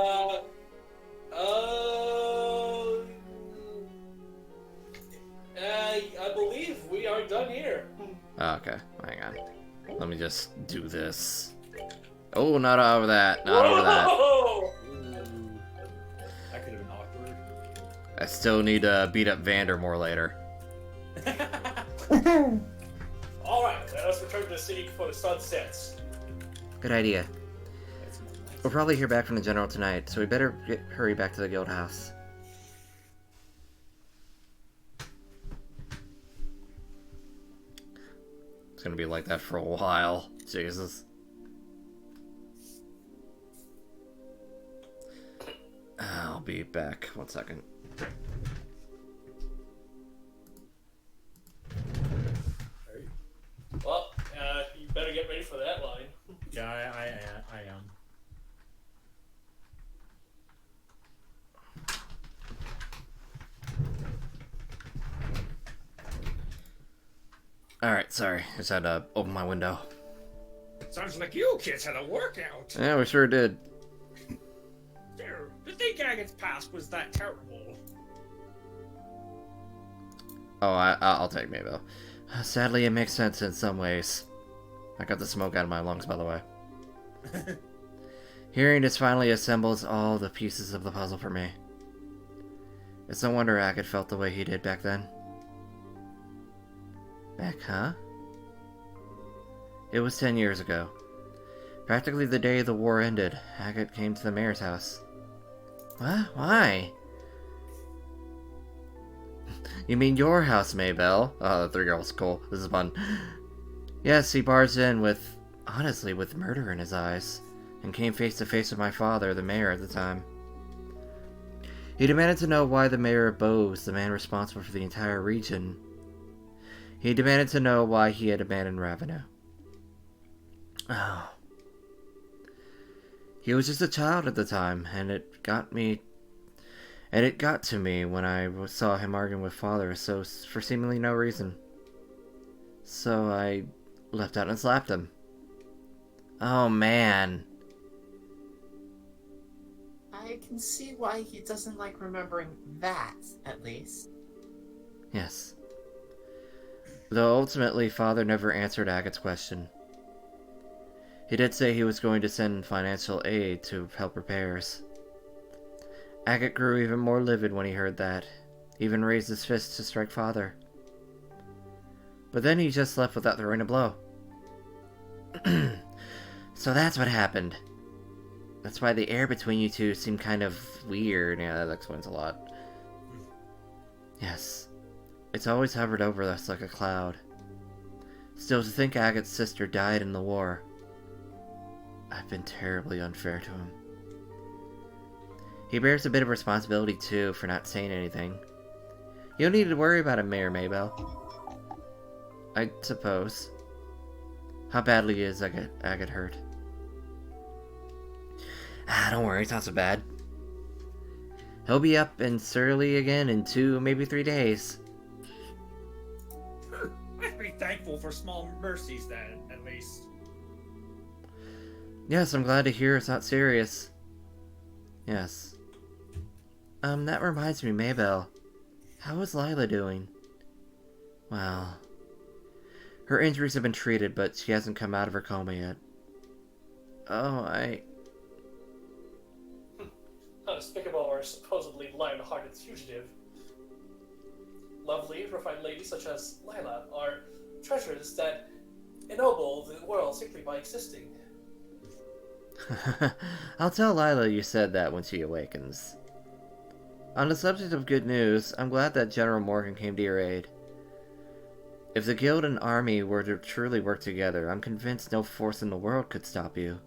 I believe we are done here. Oh, okay, hang on. Let me just do this. Oh, not over that. Not over that. Whoa! that could have been awkward. I still need to beat up Vander more later. Alright, let us return to the city before the sun sets. Good idea. That's not nice. We'll probably hear back from the general tonight, so we better hurry back to the guild house. It's gonna be like that for a while. Jesus. I'll be back. 1 second. Well, you better get ready for that line. Yeah, I am. Alright, sorry. Just had to open my window. Sounds like you kids had a workout. Yeah, we sure did. There, to think Agate's past was that terrible. Oh, I'll take Maybell. Sadly, it makes sense in some ways. I got the smoke out of my lungs, by the way. Hearing this finally assembles all the pieces of the puzzle for me. It's no wonder Agate felt the way he did back then. Back, huh? It was 10 years ago. Practically the day the war ended, Agate came to the mayor's house. What? Why? You mean your house, Maybell? Oh, the 3 girls. Cool. This is fun. Yes, he barged in with, honestly, with murder in his eyes, and came face to face with my father, the mayor at the time. He demanded to know why the mayor of Bose, the man responsible for the entire region, he demanded to know why he had abandoned Ravenna. Oh. He was just a child at the time, and it got to me when I saw him arguing with father for seemingly no reason. So I left out and slapped him. Oh man. I can see why he doesn't like remembering that, at least. Yes. Though ultimately father never answered Agate's question. He did say he was going to send financial aid to help repairs. Agate grew even more livid when he heard that, even raised his fist to strike father. But then he just left without throwing a blow. So that's what happened. That's why the air between you two seemed kind of weird. Yeah, that explains a lot. Yes. It's always hovered over us like a cloud. Still, to think Agate's sister died in the war, I've been terribly unfair to him. He bears a bit of responsibility, too, for not saying anything. You don't need to worry about him, Mayor Maybell. I suppose. How badly is Agate hurt? Don't worry, it's not so bad. He'll be up and surly again in 2, maybe 3 days. I'd be thankful for small mercies then, at least. Yes, I'm glad to hear it's not serious. Yes. That reminds me, Maybell. How is Lila doing? Well, her injuries have been treated, but she hasn't come out of her coma yet. Oh, How despicable or supposedly lion-hearted fugitive. Lovely, refined ladies such as Lila are treasures that ennoble the world simply by existing. I'll tell Lila you said that when she awakens. On the subject of good news, I'm glad that General Morgan came to your aid. If the guild and army were to truly work together, I'm convinced no force in the world could stop you.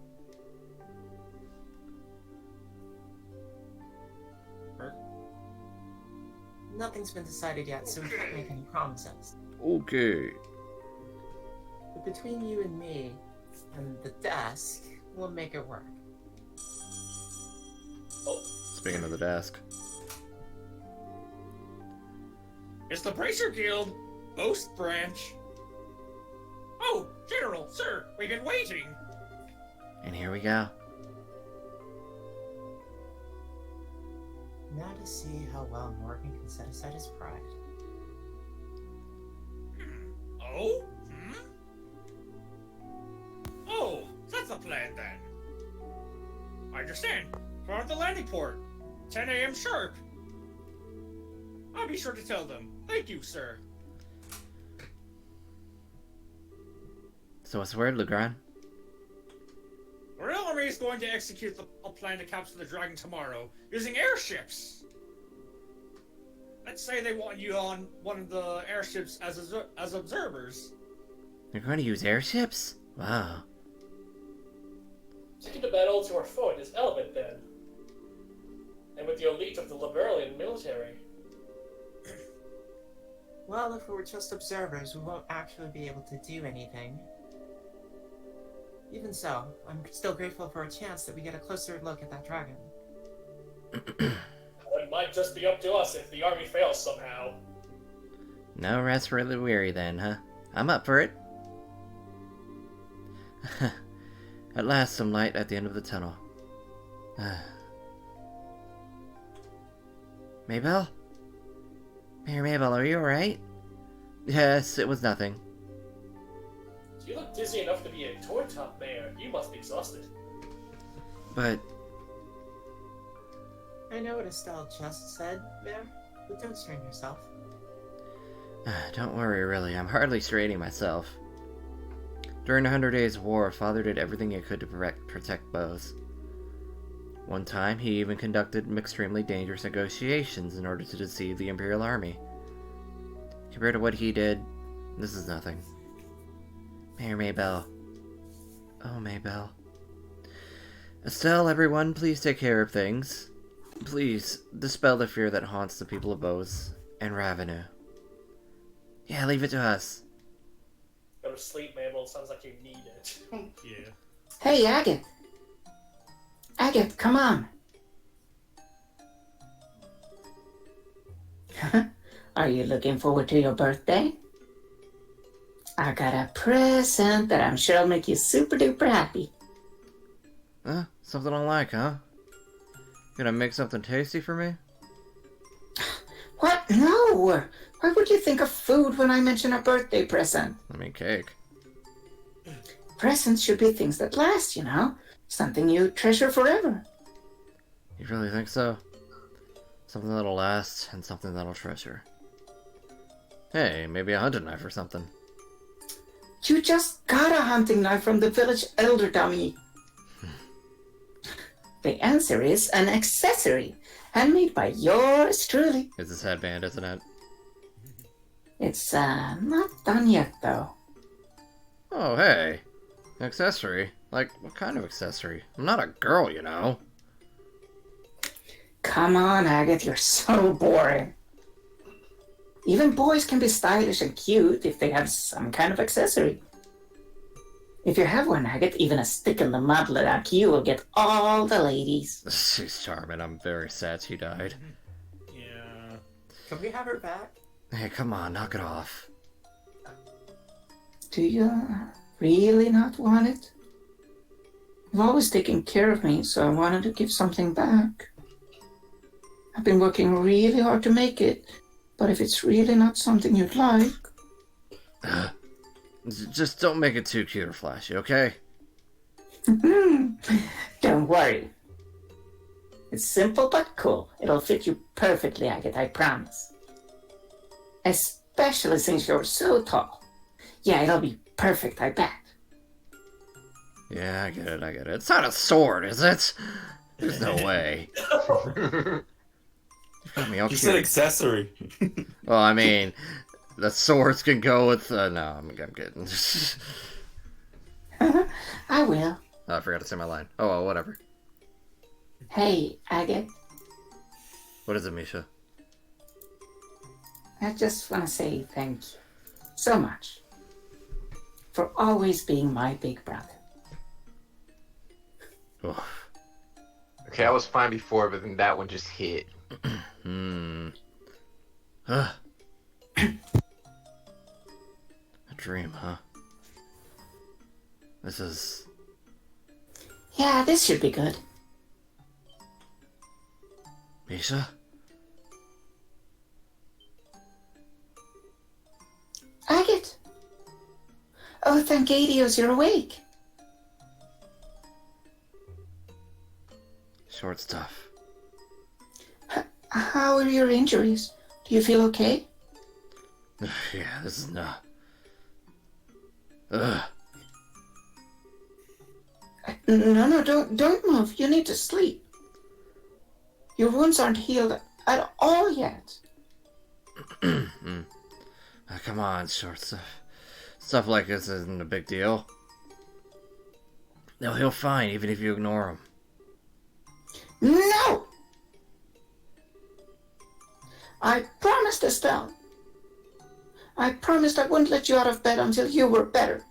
Nothing's been decided yet, so we can't make any promises. Okay. But between you and me, and the desk, we'll make it work. Speaking of the desk. It's the Bracer Guild, Boast Branch. Oh, General, sir, we've been waiting. And here we go. Now to see how well Morgan can set aside his pride. Oh? Oh, that's the plan then. I understand. We're at the landing port. 10 a.m. sharp. I'll be sure to tell them. Thank you, sir. So what's the word, Legrand? The Royal Army is going to execute a plan to capture the dragon tomorrow, using airships. Let's say they want you on one of the airships as observers. They're going to use airships? Wow. Taking the battle to our foe in this element, then. And with the elite of the Liberalian military. Well, if we were just observers, we won't actually be able to do anything. Even so, I'm still grateful for a chance that we get a closer look at that dragon. It might just be up to us if the army fails somehow. No rest for the weary then, huh? I'm up for it. At last, some light at the end of the tunnel. Maybell? Mayor Maybell, are you alright? Yes, it was nothing. You look dizzy enough to be a tour top mayor. You must be exhausted. But... I know what Estelle just said, Mayor, but don't strain yourself. Don't worry, really. I'm hardly straining myself. During the 100 Days War, Father did everything he could to protect Bose. One time, he even conducted extremely dangerous negotiations in order to deceive the Imperial Army. Compared to what he did, this is nothing. Mayor Maybell. Oh, Maybell. Estelle, everyone, please take care of things. Please, dispel the fear that haunts the people of Bose and Ravenna. Yeah, leave it to us. Go to sleep, Mabel. Sounds like you need it. Yeah. Hey, Agate. Agate, come on. Are you looking forward to your birthday? I got a present that I'm sure will make you super duper happy. Huh? Something I like, huh? Gonna make something tasty for me? What? No! Why would you think of food when I mention a birthday present? I mean, cake. Presents should be things that last, you know? Something you treasure forever. You really think so? Something that'll last, and something that'll treasure. Hey, maybe a hunting knife or something. You just got a hunting knife from the village elder dummy. The answer is an accessory, handmade by yours truly. It's this headband, isn't it? It's, not done yet, though. Oh, hey. An accessory? Like, what kind of accessory? I'm not a girl, you know. Come on, Agate, you're so boring. Even boys can be stylish and cute if they have some kind of accessory. If you have one, Agate, even a stick in the mud like you will get all the ladies. She's charming. I'm very sad she died. Yeah. Can we have her back? Hey, come on, knock it off. Do you really not want it? You've always taken care of me, so I wanted to give something back. I've been working really hard to make it, but if it's really not something you'd like... Just don't make it too cute or flashy, okay? Don't worry. It's simple but cool. It'll fit you perfectly, Agate, I promise. Especially since you're so tall. Yeah, it'll be perfect, I bet. Yeah, I get it. It's not a sword, is it? There's no way. You got me all You said curious. accessory. Well, I mean, the swords can go with. No, I'm kidding. I will. Oh, I forgot to say my line. Oh, well, whatever. Hey, Agate. What is it, Misha? I just want to say thank you so much for always being my big brother. Oh. Okay, I was fine before, but then that one just hit. A dream, huh? This is... Yeah, this should be good. Misha? Agate. Oh, thank Adios, you're awake. Short stuff. How are your injuries? Do you feel okay? Yeah, this is not... Ugh. No, don't move. You need to sleep. Your wounds aren't healed at all yet. Come on, short stuff. Stuff like this isn't a big deal. They'll heal fine, even if you ignore them. No! I promised Estelle. I promised I wouldn't let you out of bed until you were better.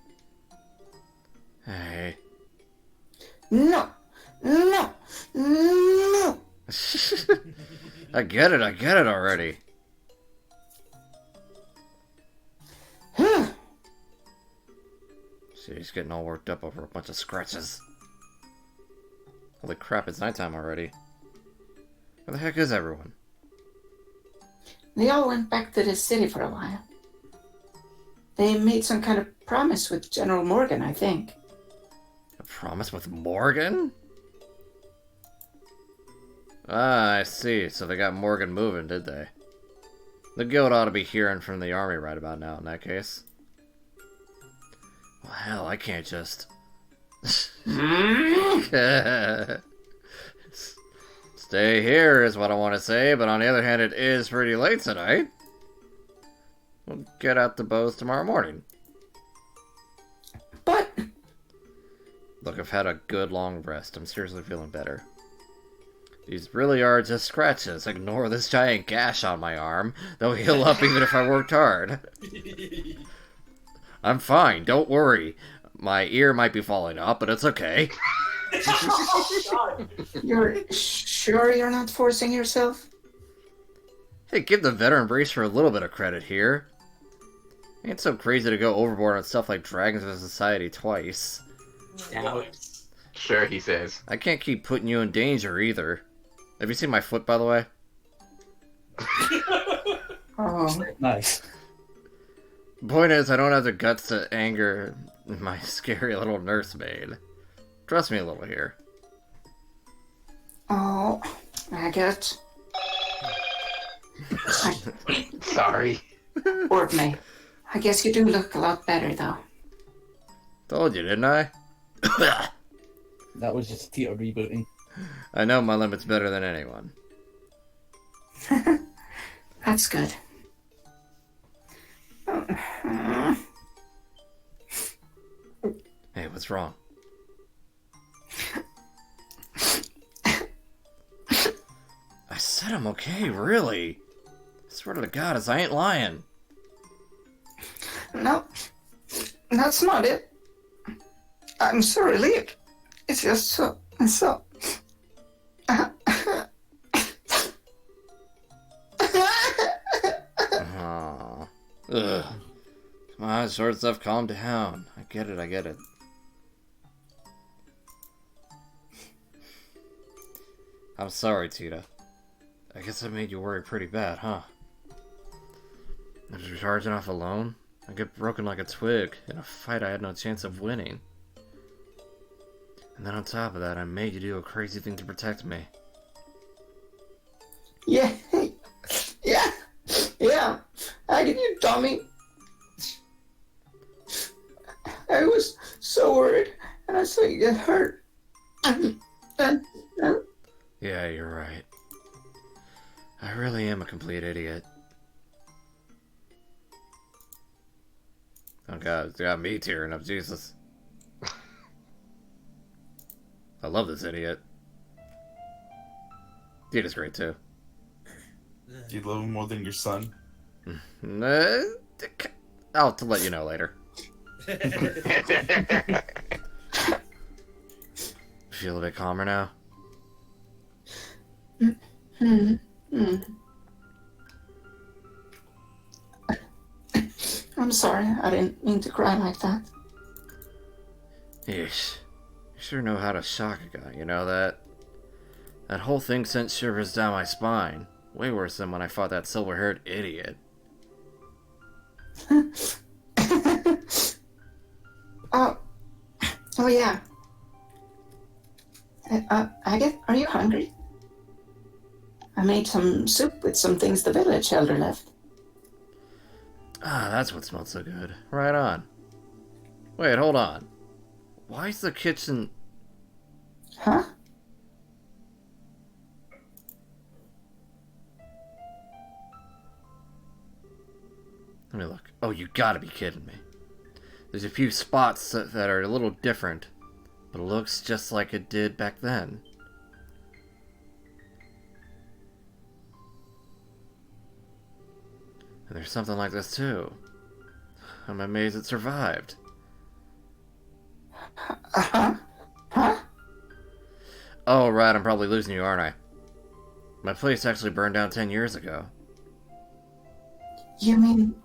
Hey. No! I get it already. See, he's getting all worked up over a bunch of scratches. Holy crap, it's nighttime already. Where the heck is everyone? They all went back to the city for a while. They made some kind of promise with General Morgan, I think. A promise with Morgan? Ah, I see. So they got Morgan moving, did they? The guild ought to be hearing from the army right about now in that case. Well, hell, I can't just... Stay here is what I want to say, but on the other hand, it is pretty late tonight. We'll get out the bows tomorrow morning. But... Look, I've had a good long rest. I'm seriously feeling better. These really are just scratches. Ignore this giant gash on my arm. They'll heal up even if I worked hard. I'm fine, don't worry. My ear might be falling out, but it's okay. You're sure you're not forcing yourself? Hey, give the veteran bracer a little bit of credit here. Ain't so crazy to go overboard on stuff like Dragons of Society twice. Nice. Sure, he says. I can't keep putting you in danger either. Have you seen my foot, by the way? Oh, Nice. Point is, I don't have the guts to anger my scary little nursemaid. Trust me a little here. oh, Agate. Sorry. Pardon me. I guess you do look a lot better, though. Told you, didn't I? That was just Tito rebooting. I know my limit's better than anyone. That's good. Hey, what's wrong? I said I'm okay, really. I swear to God, I ain't lying. No, that's not it. I'm so relieved. It's just so... Aww. Ugh. Come on, short stuff, calm down. I get it. I'm sorry, Tita. I guess I made you worry pretty bad, huh? I was charging off alone. I get broken like a twig in a fight I had no chance of winning. And then on top of that, I made you do a crazy thing to protect me. Yeah. I did, you dummy. I was so worried, and I saw you get hurt. Yeah, you're right. I really am a complete idiot. Oh god, it's got me tearing up, Jesus. I love this idiot. Dude is great too. Do you love him more than your son? I'll to let you know later. Feel a bit calmer now? I'm sorry, I didn't mean to cry like that. Yeesh. You sure know how to shock a guy, you know that? That whole thing sent shivers down my spine. Way worse than when I fought that silver-haired idiot. Oh yeah. Agate, are you hungry? I made some soup with some things the village elder left. Ah, that's what smelled so good. Right on. Wait, hold on. Why is the kitchen... Huh? Let me look. Oh, you gotta be kidding me. There's a few spots that are a little different, but it looks just like it did back then. And there's something like this too. I'm amazed it survived. Huh? Oh, right, I'm probably losing you, aren't I? My place actually burned down 10 years ago. You mean...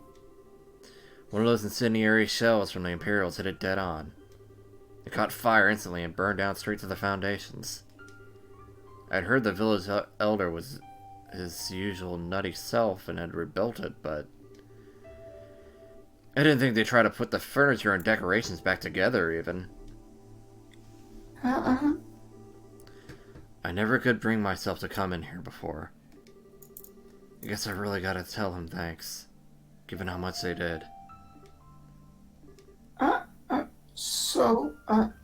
One of those incendiary shells from the Imperials hit it dead on. It caught fire instantly and burned down straight to the foundations. I'd heard the village elder was his usual nutty self and had rebuilt it, but... I didn't think they'd try to put the furniture and decorations back together, even. I never could bring myself to come in here before. I guess I really gotta tell him thanks, given how much they did.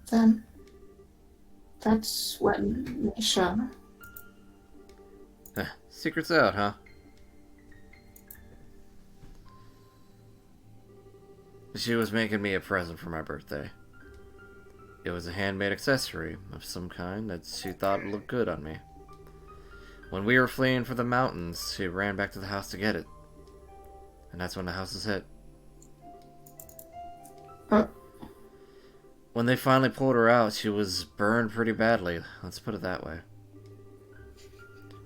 Then... That's when Misha... Secret's out, huh? She was making me a present for my birthday. It was a handmade accessory of some kind that she thought would look good on me. When we were fleeing for the mountains, she ran back to the house to get it. And that's when the house was hit. When they finally pulled her out, she was burned pretty badly. Let's put it that way.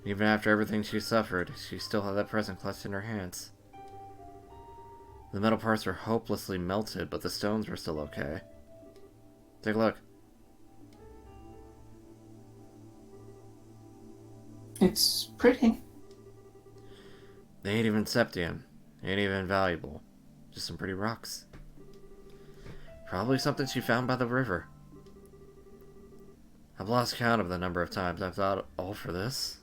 Even after everything she suffered, she still had that present clutched in her hands. The metal parts were hopelessly melted, but the stones were still okay. Take a look. It's pretty. They ain't even septium. Ain't even valuable. Just some pretty rocks. Probably something she found by the river. I've lost count of the number of times I've thought, all for this?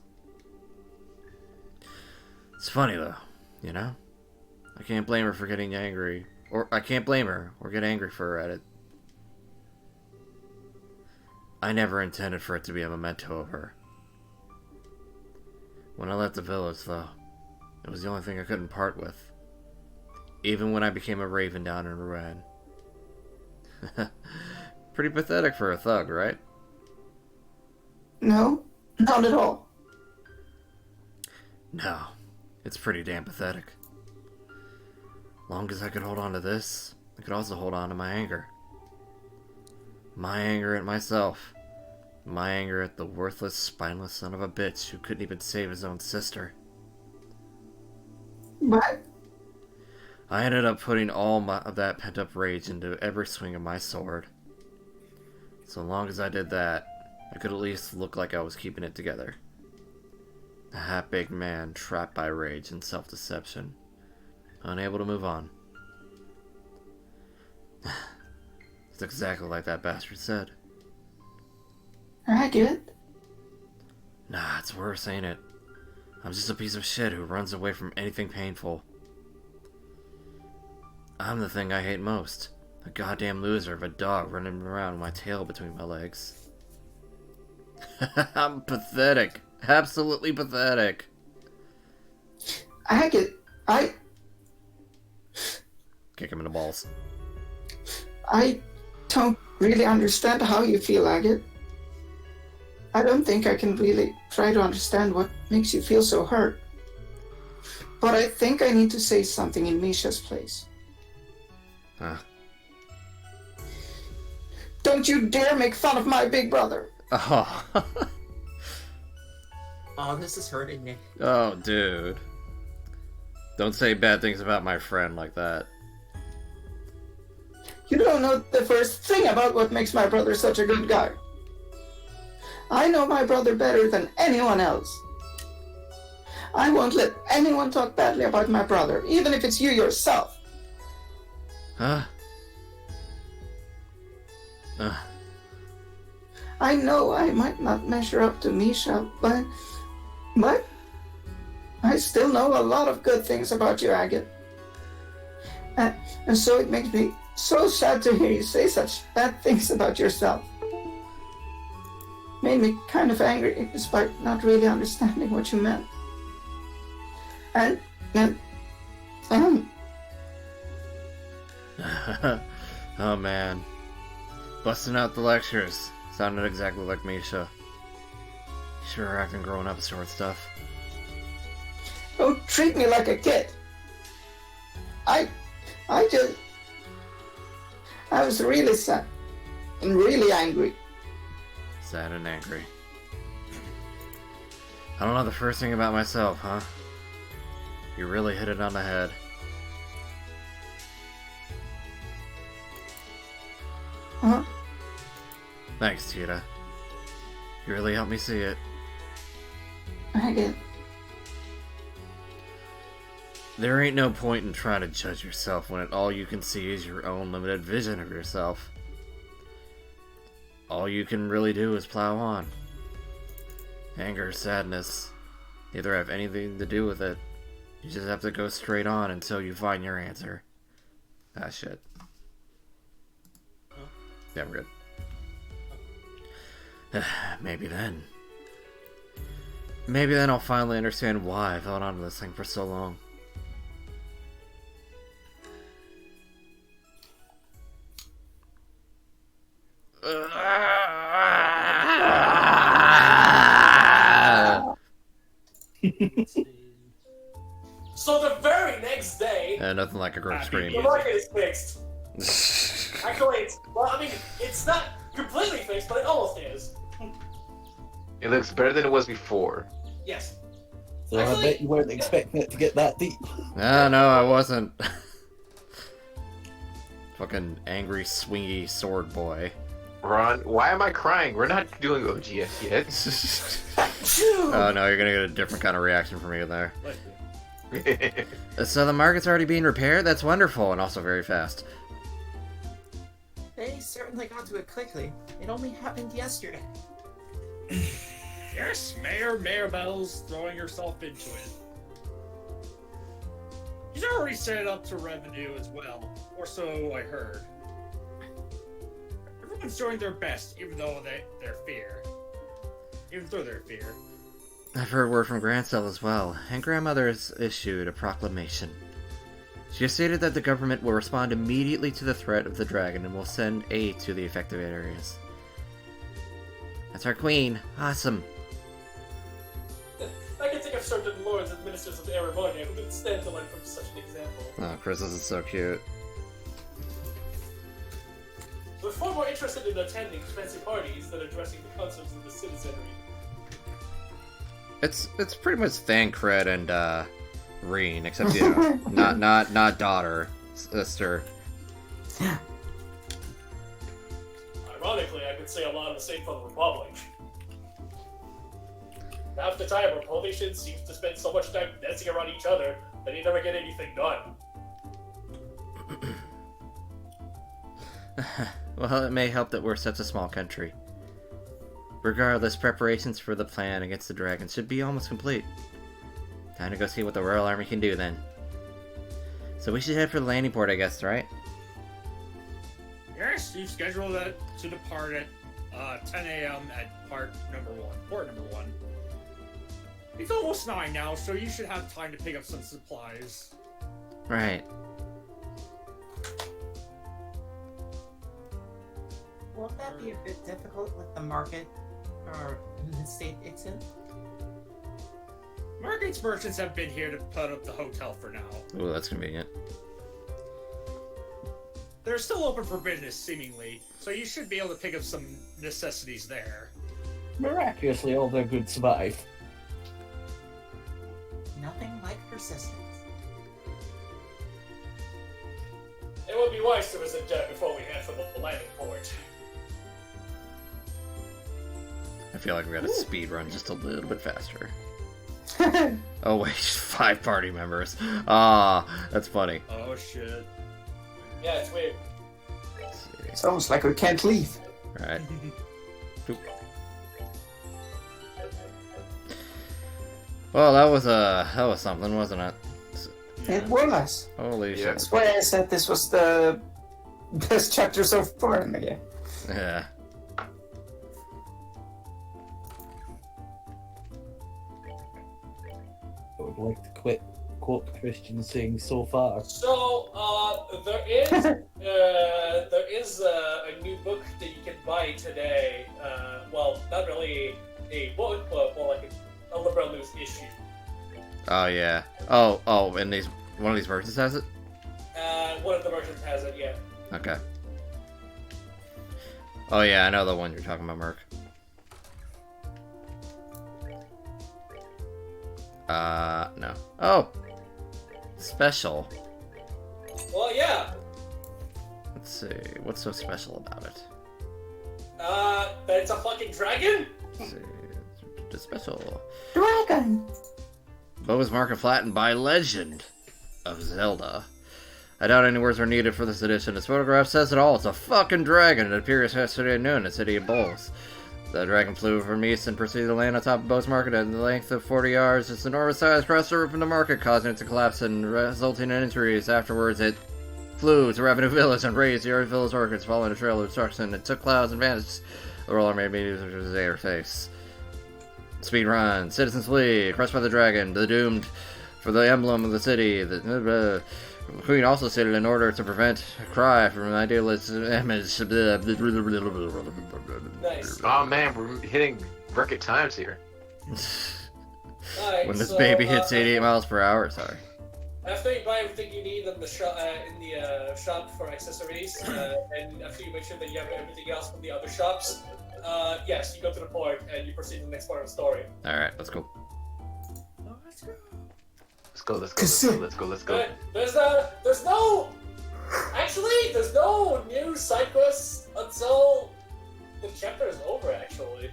It's funny though, you know? I can't blame her for getting angry. Or I can't blame her or get angry for her at it. I never intended for it to be a memento of her. When I left the village though, it was the only thing I couldn't part with. Even when I became a raven down in Rouen. Pretty pathetic for a thug, right? No, not at all. No, it's pretty damn pathetic. Long as I could hold on to this, I could also hold on to my anger. My anger at myself. My anger at the worthless, spineless son of a bitch who couldn't even save his own sister. What? I ended up putting all of that pent-up rage into every swing of my sword. So long as I did that, I could at least look like I was keeping it together. A half-baked man trapped by rage and self-deception, unable to move on. It's exactly like that bastard said. Agate? Nah, it's worse, ain't it? I'm just a piece of shit who runs away from anything painful. I'm the thing I hate most. A goddamn loser of a dog running around with my tail between my legs. I'm pathetic. Absolutely pathetic. Agate, Kick him in the balls. I don't really understand how you feel, Agate. I don't think I can really try to understand what makes you feel so hurt. But I think I need to say something in Misha's place. Huh. Don't you dare make fun of my big brother! Oh. Oh, this is hurting me. Oh, dude. Don't say bad things about my friend like that. You don't know the first thing about what makes my brother such a good guy. I know my brother better than anyone else. I won't let anyone talk badly about my brother, even if it's you yourself. Huh? I know I might not measure up to Misha, but I still know a lot of good things about you, Agate. And so it makes me so sad to hear you say such bad things about yourself. Made me kind of angry despite not really understanding what you meant. And oh man. Busting out the lectures. Sounded exactly like Misha. Sure are acting grown up sort of stuff. don't treat me like a kid. I was really sad and really angry. Sad and angry. I don't know the first thing about myself, huh? You really hit it on the head. Huh? Thanks, Tita. You really helped me see it. Agate. There ain't no point in trying to judge yourself when all you can see is your own limited vision of yourself. All you can really do is plow on. Anger, sadness, neither have anything to do with it. You just have to go straight on until you find your answer. Ah, shit. Yeah, I'm good. Maybe then. Maybe then I'll finally understand why I've held on to this thing for so long. So the very next day, Nothing like a group scream. the market is fixed. Actually, it's not completely fixed, but it almost is. It looks better than it was before. Yes. So I bet you weren't expecting it to get that deep. No, I wasn't. Fucking angry, swingy sword boy. Ron, why am I crying? We're not doing OGF yet. Oh no, you're gonna get a different kind of reaction from me there. So the market's already being repaired? That's wonderful, and also very fast. They certainly got to it quickly. It only happened yesterday. Yes, Mayor Bell's throwing herself into it. She's already set it up to revenue as well, or so I heard. Everyone's doing their best, even though their fear. Even through their fear. I've heard word from Grandcell as well, and Grandmother has issued a proclamation. She has stated that the government will respond immediately to the threat of the dragon and will send aid to the affected areas. That's our queen. Awesome. I can think of certain lords and ministers of Erevonia who would stand to learn from such an example. Oh, Chris, this is so cute. We're far more interested in attending fancy parties than addressing the concerns of the citizenry. It's pretty much Thancred and Reen, except you know, not daughter, sister. Ironically, I could say a lot of the same for the Republic. Half the time, our politicians seem to spend so much time dancing around each other that they never get anything done. Well, it may help that we're such a small country. Regardless, preparations for the plan against the dragon should be almost complete. Time to go see what the Royal Army can do then. So we should head for the landing port, I guess, right? Yes, you've scheduled it to depart at 10 a.m. at port number 1. It's almost 9 now, so you should have time to pick up some supplies. Right. Won't that be a bit difficult with the market or the state it's in? Margaret's merchants have been here to put up the hotel for now. Oh, that's convenient. They're still open for business, seemingly, so you should be able to pick up some necessities there. Miraculously, all their goods survive. Nothing like persistence. It would be wise to visit Jet before we head for the landing port. I feel like we gotta speed run just a little bit faster. Oh wait, 5 party members. Ah, that's funny. Oh shit. Yeah, it's weird. Let's see. It's almost like we can't leave. Right. Boop. Well, that was something, wasn't it? It was. Holy shit. That's why I said this was the best chapter so far in the game. Yeah. I would like to quote Christian saying so far. So, there is a new book that you can buy today. Well, not really a book, but more like a liberal news issue. Oh yeah. Oh, and one of these merchants has it? One of the merchants has it, yeah. Okay. Oh yeah, I know the one you're talking about, Merc. No. Oh! Special. Well, yeah. Let's see, what's so special about it? That it's a fucking dragon? Let's see, it's special. Dragon! Bow is marked and flattened by Legend of Zelda. I doubt any words are needed for this edition. This photograph says it all. It's a fucking dragon. It appears yesterday at noon in the city of Bowls. The dragon flew from east and proceeded to land on top of Bow's Market at the length of 40 yards. Its enormous size crossed the roof of the market, causing it to collapse and resulting in injuries. Afterwards, it flew to Revenue Village and razed the village orchids, following a trail of destruction. It took clouds and vanished. The roller made me use his air face. Speed run. Citizens flee. Crushed by the dragon. The doomed for the emblem of the city. The Queen also stated in order to prevent a cry from an idealist image. Nice. Oh man, we're hitting record times here. Alright, When this so, baby hits 88 miles per hour, sorry. After you buy everything you need in the shop for accessories, and after you make sure that you have everything else from the other shops, yes, you go to the port and you proceed to the next part of the story. Alright, let's go. Oh, let's go. Let's go. There's no new side quests until the chapter is over, actually.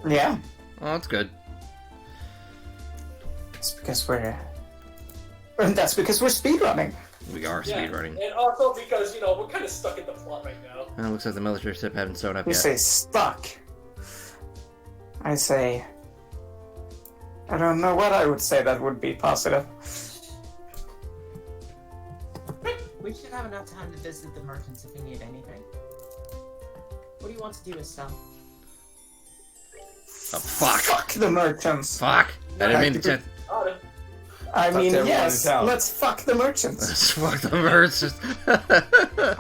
Yeah. Oh, that's good. It's because that's because we're speedrunning. We are speedrunning. And also because, we're kind of stuck in the plot right now. It looks like the military ship hasn't shown up You yet. say stuck. I say... I don't know what I would say that would be positive. We should have enough time to visit the merchants if we need anything. What do you want to do, Estelle? Oh, fuck! Fuck the merchants. Fuck! I didn't mean to... I mean, everyone yes, in town. let's fuck the merchants. Let's fuck the merchants.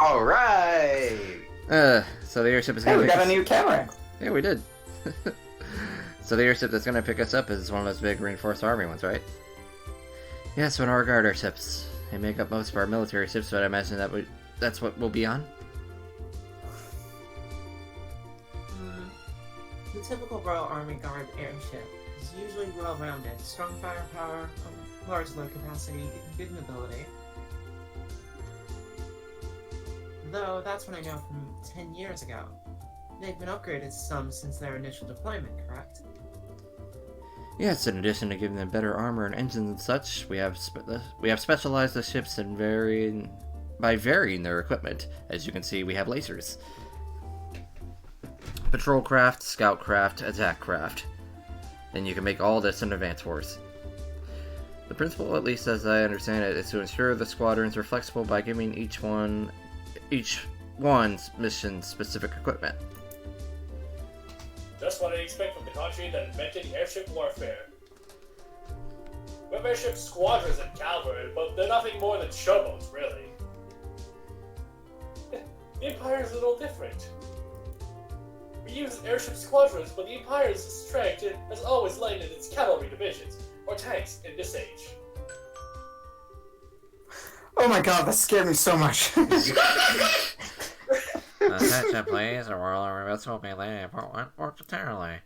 Alright! So the airship is Hey, gonna we got a new camera. Yeah, we did. So the airship that's gonna pick us up is one of those big reinforced army ones, right? Yes, one of our guard airships. They make up most of our military ships, but I imagine that's what we'll be on? The typical Royal Army Guard airship is usually well-rounded, strong firepower, large load capacity, good mobility. Though that's what I know from 10 years ago. They've been upgraded some since their initial deployment, correct? Yes, in addition to giving them better armor and engines and such, we have specialized the ships by varying their equipment. As you can see, we have lasers. Patrol craft, scout craft, attack craft. And you can make all this in Advance Wars. The principle, at least as I understand it, is to ensure the squadrons are flexible by giving each one's mission-specific equipment. Just what I expect from the country that invented airship warfare. We have airship squadrons and cavalry, but they're nothing more than showboats, really. The Empire is a little different. We use airship squadrons, but the Empire's strength has always lain in its cavalry divisions, or tanks in this age. Oh my god, that scared me so much. Attention, please. The world remits will be leaving Port 1 momentarily.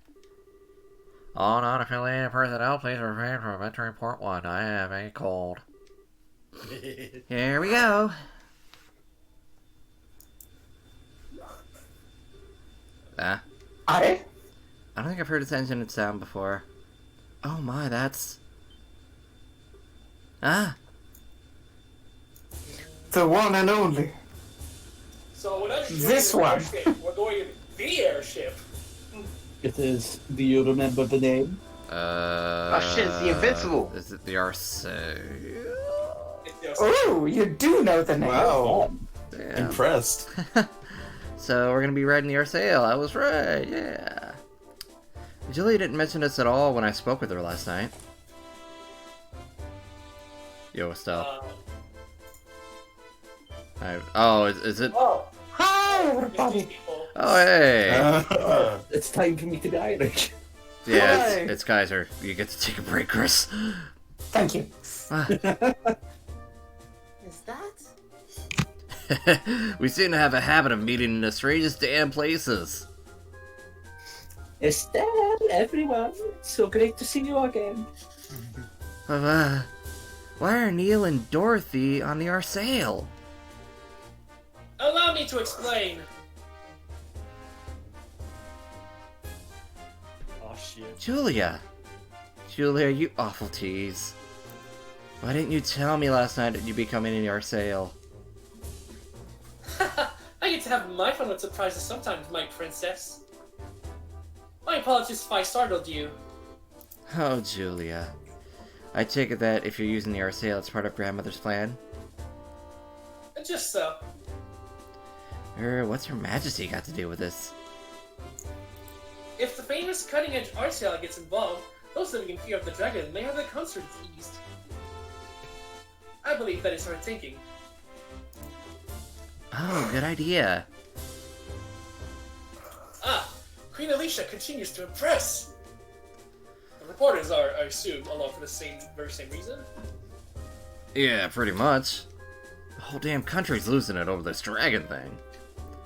All non-affiliated personnel, please refrain from entering Port 1. I have a cold. Here we go. I don't think I've heard its engine and sound before. Oh my, that's... The one and only. So when I This one. We're going in the airship. It is. Do you remember the name? Oh shit, it's the Invincible. Is it the Arceus? Oh, you do know the name. Wow. Damn. Impressed. So we're gonna be riding the Arceus. I was right, yeah. Julie didn't mention this at all when I spoke with her last night. Yo, what's up? Is it? Oh, hi, everybody. Oh, hey. It's time for me to be Irish. Yeah, Hi. it's Kaiser. You get to take a break, Chris. Thank you. Is that? We seem to have a habit of meeting in the strangest damn places. Estelle, everyone. So great to see you again. Why are Neil and Dorothy on the Arceus? Allow me to explain. Oh shit. Julia, you awful tease. Why didn't you tell me last night that you'd be coming in the Arceus? I get to have my fun with surprises sometimes, my princess. My apologies if I startled you. Oh, Julia. I take it that if you're using the Arceus, it's part of Grandmother's plan? Just so. What's Your Majesty got to do with this? If the famous cutting-edge Arceus gets involved, those living in fear of the dragon may have their concerns eased. I believe that is her thinking. Oh, good idea. Queen Alicia continues to impress! The reporters are, I assume, along for the very same reason? Yeah, pretty much. The whole damn country's losing it over this dragon thing.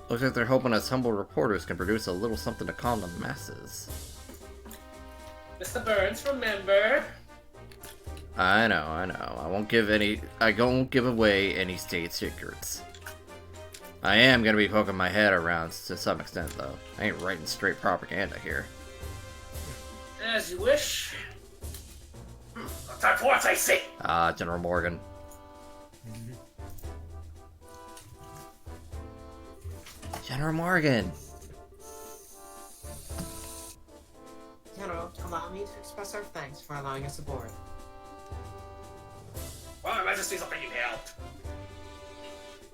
Looks like they're hoping us humble reporters can produce a little something to calm the masses. Mr. Burns, remember? I know. I won't give away any state secrets. I am gonna be poking my head around to some extent, though. I ain't writing straight propaganda here. As you wish. Time for what I say! General Morgan. General Morgan! General, allow me to express our thanks for allowing us aboard. Well, Your Majesty's opinion helped.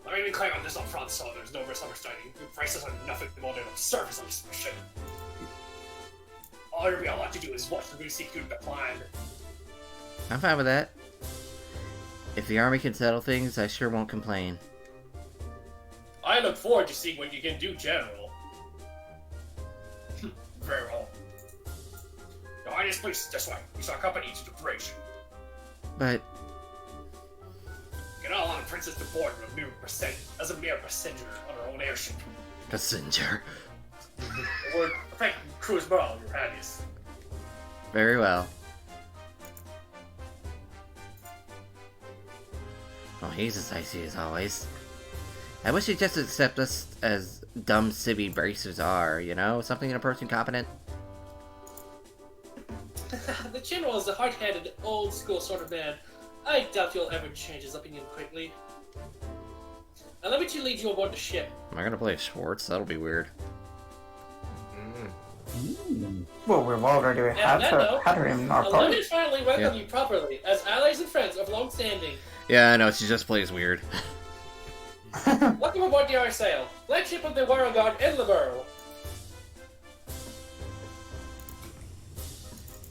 Let me be clear on this up front so there's no misunderstanding. The prices are nothing more than a service on this ship. All you'll be allowed to do is watch the execute the plan. I'm fine with that. If the army can settle things, I sure won't complain. I look forward to seeing what you can do, General. Very well. Your Highness, please, this way. We shall accompany you to the bridge. But... You cannot allow the princess to board as a mere passenger on her own airship. Passenger. We're affecting cruise morale, Your Highness. Very well. Oh, he's as icy as always. I wish he'd just accept us as dumb civvy bracers are, you know? Something in a person competent. The General is a hard-headed, old-school sort of man. I doubt he'll ever change his opinion quickly. Now let me lead you aboard the ship. Am I gonna play Schwartz? That'll be weird. Well, we've already had her in our Let party. me finally welcome you properly, as allies and friends of long standing. Yeah, I know, she just plays weird. Welcome aboard the Arceus, flagship of the Warrior Guard in the world.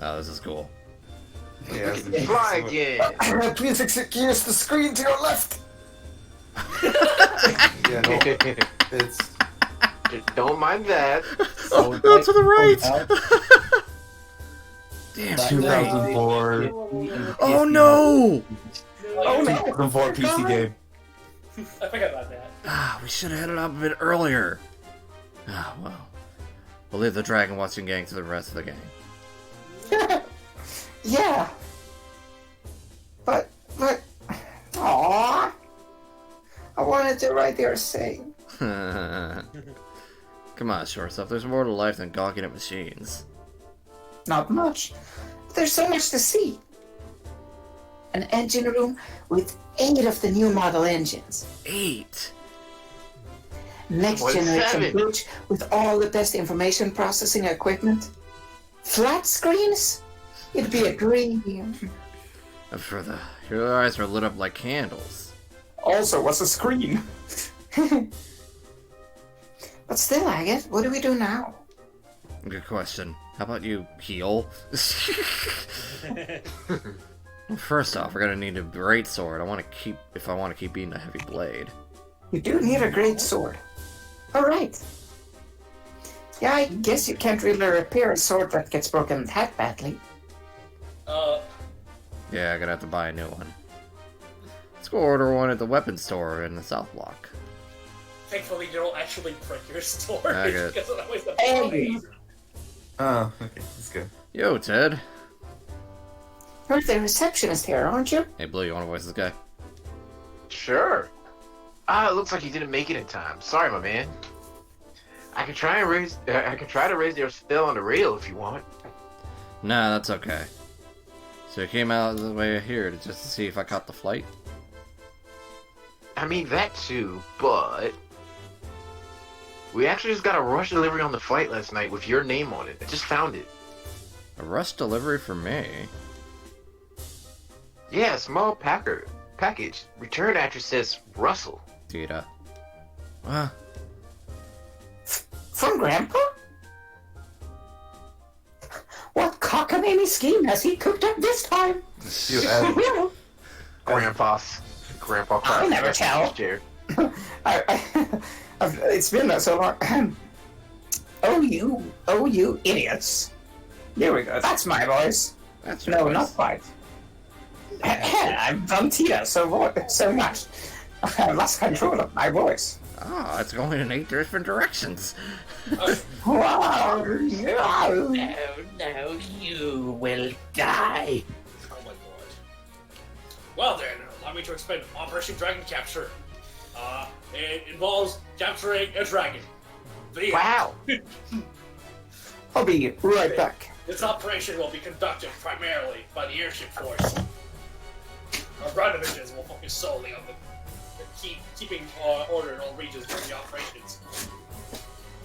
Oh, this is cool. Yeah, Fly again. Please excuse the screen to your left. Yeah, no, it's Don't mind that. Oh, no, to the right! Damn, too late. 2004. Oh no! Oh no! 2004 PC game. I forgot about that. Ah, we should have headed up a bit earlier. Ah, well. We'll leave the dragon watching gang to the rest of the gang. Yeah. But, aww. I wanted to write your saying. Come on, short stuff. There's more to life than gawking at machines. Not much. There's so much to see. An engine room with 8 of the new model engines. 8? Next What's generation 7? bridge with all the best information processing equipment. Flat screens? It'd be a dream. And your eyes are lit up like candles. Also, what's a screen? But still, Agate, what do we do now? Good question. How about you heal? First off, we're gonna need a great sword. If I want to keep beating a heavy blade. You do need a great sword. Alright. Yeah, I guess you can't really repair a sword that gets broken that badly. Yeah, I'm gonna have to buy a new one. Let's go order one at the weapons store in the South Block. Thankfully, you don't actually break your sword. Okay. Because that was the Hey! Oh, okay, that's good. Yo, Ted. You're the receptionist here, aren't you? Hey, Blue, you wanna voice this guy? Sure. Ah, it looks like you didn't make it in time. Sorry, my man. I could try to raise your spell on the rail if you want. Nah, that's okay. So you came out of the way here just to see if I caught the flight? I mean, that too, but... We actually just got a rush delivery on the flight last night with your name on it. I just found it. A rush delivery for me? Yeah, small package. Return address says Russell. Tita. Huh? From Grandpa? What cockamamie scheme has he cooked up this time? Grandpa I never tell. It's been so long. Oh, you idiots. There we go. That's my voice. That's No, not quite. I've done Tita so much. I've lost control of my voice. Ah, it's going in 8 different directions. Wow. No, you will die. Oh my god. Well then, allow me to explain Operation Dragon Capture. It involves capturing a dragon. Wow. I'll be right back. This operation will be conducted primarily by the airship force. Our ground divisions will focus solely on keeping order in all regions during the operations.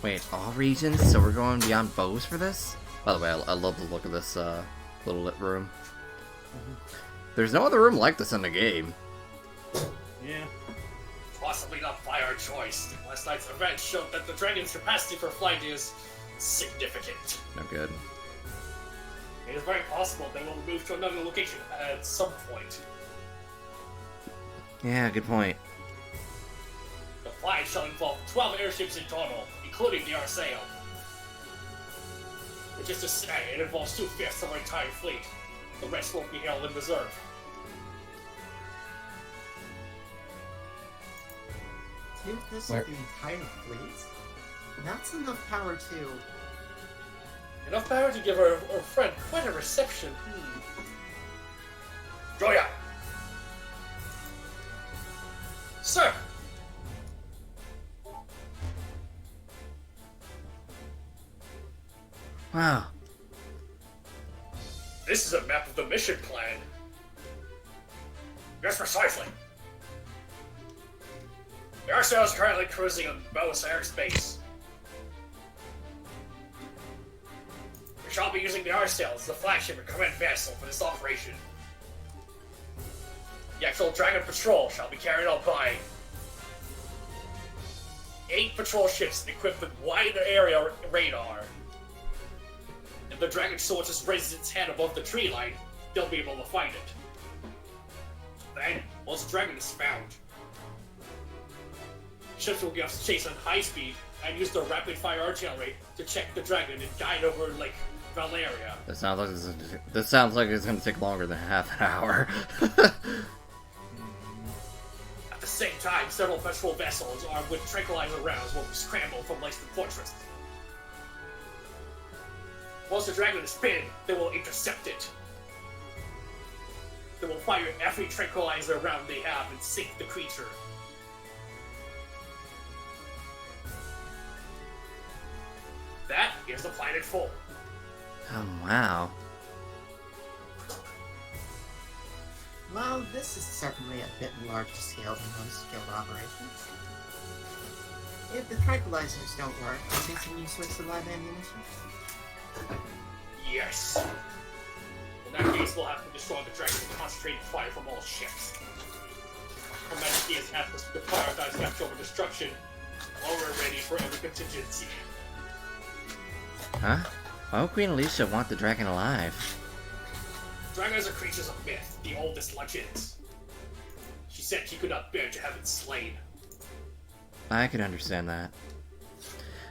Wait, all regions? So we're going beyond bows for this? By the way, I love the look of this little lit room. There's no other room like this in the game. Yeah. Possibly not by our choice. Last night's event showed that the dragon's capacity for flight is significant. No good. It is very possible they will move to another location at some point. Yeah, good point. The flight shall involve 12 airships in total, including the Arsail. Which is to say, it involves 2/5 of our entire fleet. The rest won't be held in reserve. 2/5 Where- of the entire fleet? That's enough power to... Enough power to give our friend quite a reception. Joya! Sir! Wow. This is a map of the mission plan. Yes, precisely. The Arsail is currently cruising on Boas airspace. We shall be using the Arsail as the flagship and command vessel for this operation. The actual Dragon Patrol shall be carried out by 8 patrol ships equipped with wide area radar. If the Dragon so much as raises its head above the tree line, they'll be able to find it. Then, once the dragon is found, ships will give us chase on high speed and use their rapid fire artillery to check the dragon and guide over Lake Valeria. This sounds like it's gonna take longer than half an hour. At the same time, several patrol vessels armed with tranquilizer rounds will be scrambled from Lyston Fortress. Once the dragon is pinned, they will intercept it. They will fire every tranquilizer round they have and sink the creature. That is the plan in full. Oh, wow. Well, this is certainly a bit larger scale than most skilled operations. If the tranquilizers don't work, I think can you switch to live ammunition? Yes. In that case, we'll have to destroy the dragon with concentrated fire from all ships. Her Majesty has asked us to prioritize leftover destruction while we're ready for every contingency. Huh? Why would Queen Alicia want the dragon alive? Dragons are creatures of myth, the oldest legends. She said she could not bear to have it slain. I can understand that.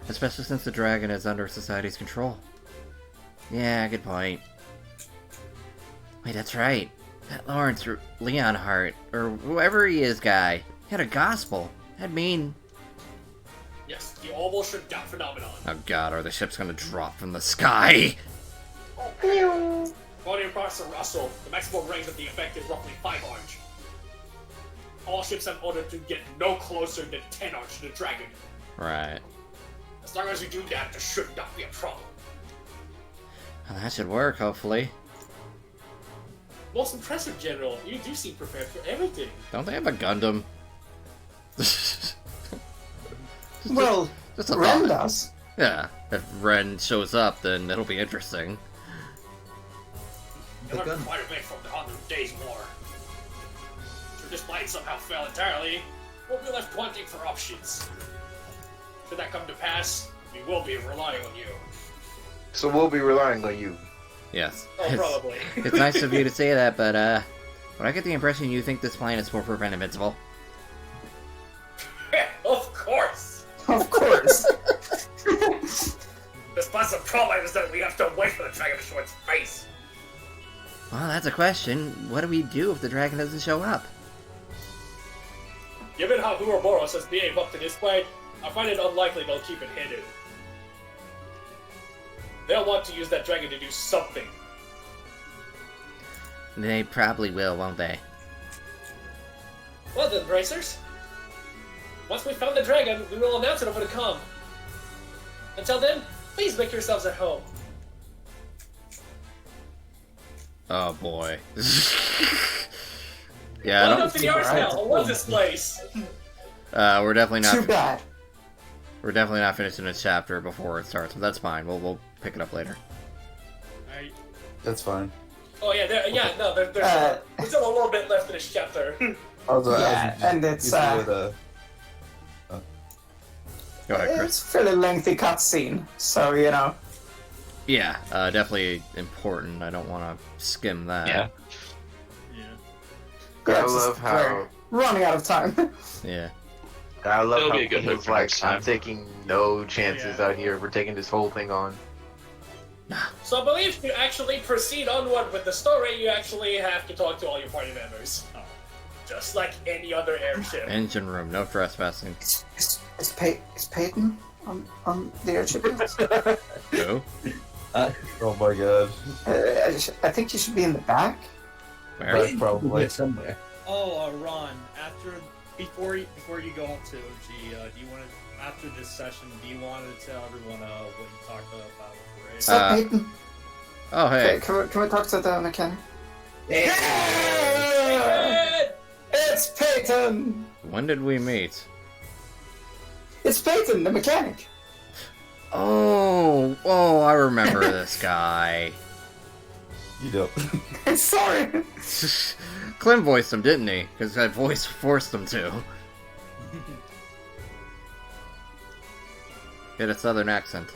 Especially since the dragon is under society's control. Yeah, good point. Wait, that's right. That Lawrence Leonhardt, or whoever he is guy, he had a gospel. That'd mean... Yes, the almost shut down phenomenon. Oh god, are the ships gonna drop from the sky? According to Professor Russell, the maximum range of the effect is roughly 5 arch. All ships have ordered to get no closer than 10 arch to the dragon. Right. As long as we do that, there should not be a problem. Well, that should work, hopefully. Most impressive, General. You do seem prepared for everything. Don't they have a Gundam? Well, just a Ren thought. does. Yeah, if Ren shows up, then it'll be interesting. You'll learn quite a bit from the 100 Days War. Should this plan somehow fail entirely, we'll be left wanting for options. Should that come to pass, we will be relying on you. So we'll be relying on you. Yes. Oh, probably. It's nice of you to say that, but, but I get the impression you think this plan is for Prevent Invincible. Of course! Of course. The special problem is that we have to wait for the dragon to show its face. Well, that's a question. What do we do if the dragon doesn't show up? Given how Ouroboros has behaved up to this point, I find it unlikely they'll keep it hidden. They'll want to use that dragon to do something. They probably will, won't they? Well then, Bracers. Once we found the dragon, we will announce it over the comm. Until then, please make yourselves at home. Oh boy. Yeah, I Welcome to the Arsenal. I love this place. we're definitely not. Too bad. We're definitely not finishing this chapter before it starts, but that's fine. We'll pick it up later. Alright. That's fine. Oh yeah, there's still a little bit left in this chapter. Yeah, and it's Go ahead, Chris. it's a fairly lengthy cutscene, so you know. Yeah, definitely important. I don't want to skim that. Yeah. I love how we're running out of time. Yeah. I love It'll how be a good he's hook for like, next time. I'm taking no chances out here. We're taking this whole thing on. So I believe to actually proceed onward with the story, you actually have to talk to all your party members. Just like any other airship. Engine room, no trespassing. Is Peyton on the airship? Who? Oh my god. I think you should be in the back. Where? Probably somewhere. Oh, Ron. Before you go up to OG, do you want to, after this session, do you want to tell everyone what you talked about with Ray? Is that Peyton? Oh, hey. Okay, can we talk to the mechanic? Hey! It's Peyton! When did we meet? It's Peyton, the mechanic! Oh, I remember this guy. You don't. Sorry! Clem voiced him, didn't he? Because that voice forced him to. He had a southern accent.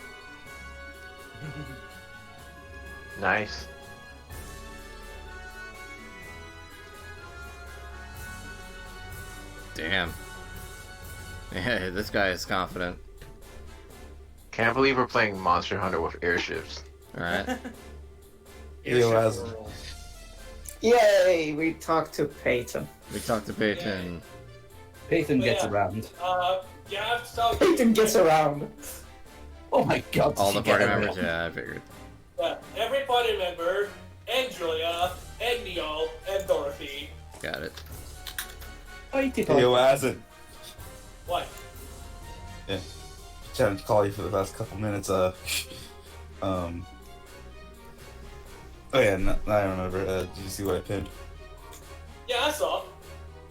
Nice. Damn. Yeah, this guy is confident. Can't believe we're playing Monster Hunter with airships. Alright. Airship Yay! We talked to Peyton. We talked to Peyton. Peyton But gets yeah. around. You have to talk. Peyton gets around. Oh my god. All did the you party get members? around? Yeah, I figured. Every party member, and Julia, and Neil, and Dorothy. Got it. I did Yo, Asin. What? Trying to call you for the past couple minutes. Oh yeah, I remember. Did you see what I pinned? Yeah, I saw.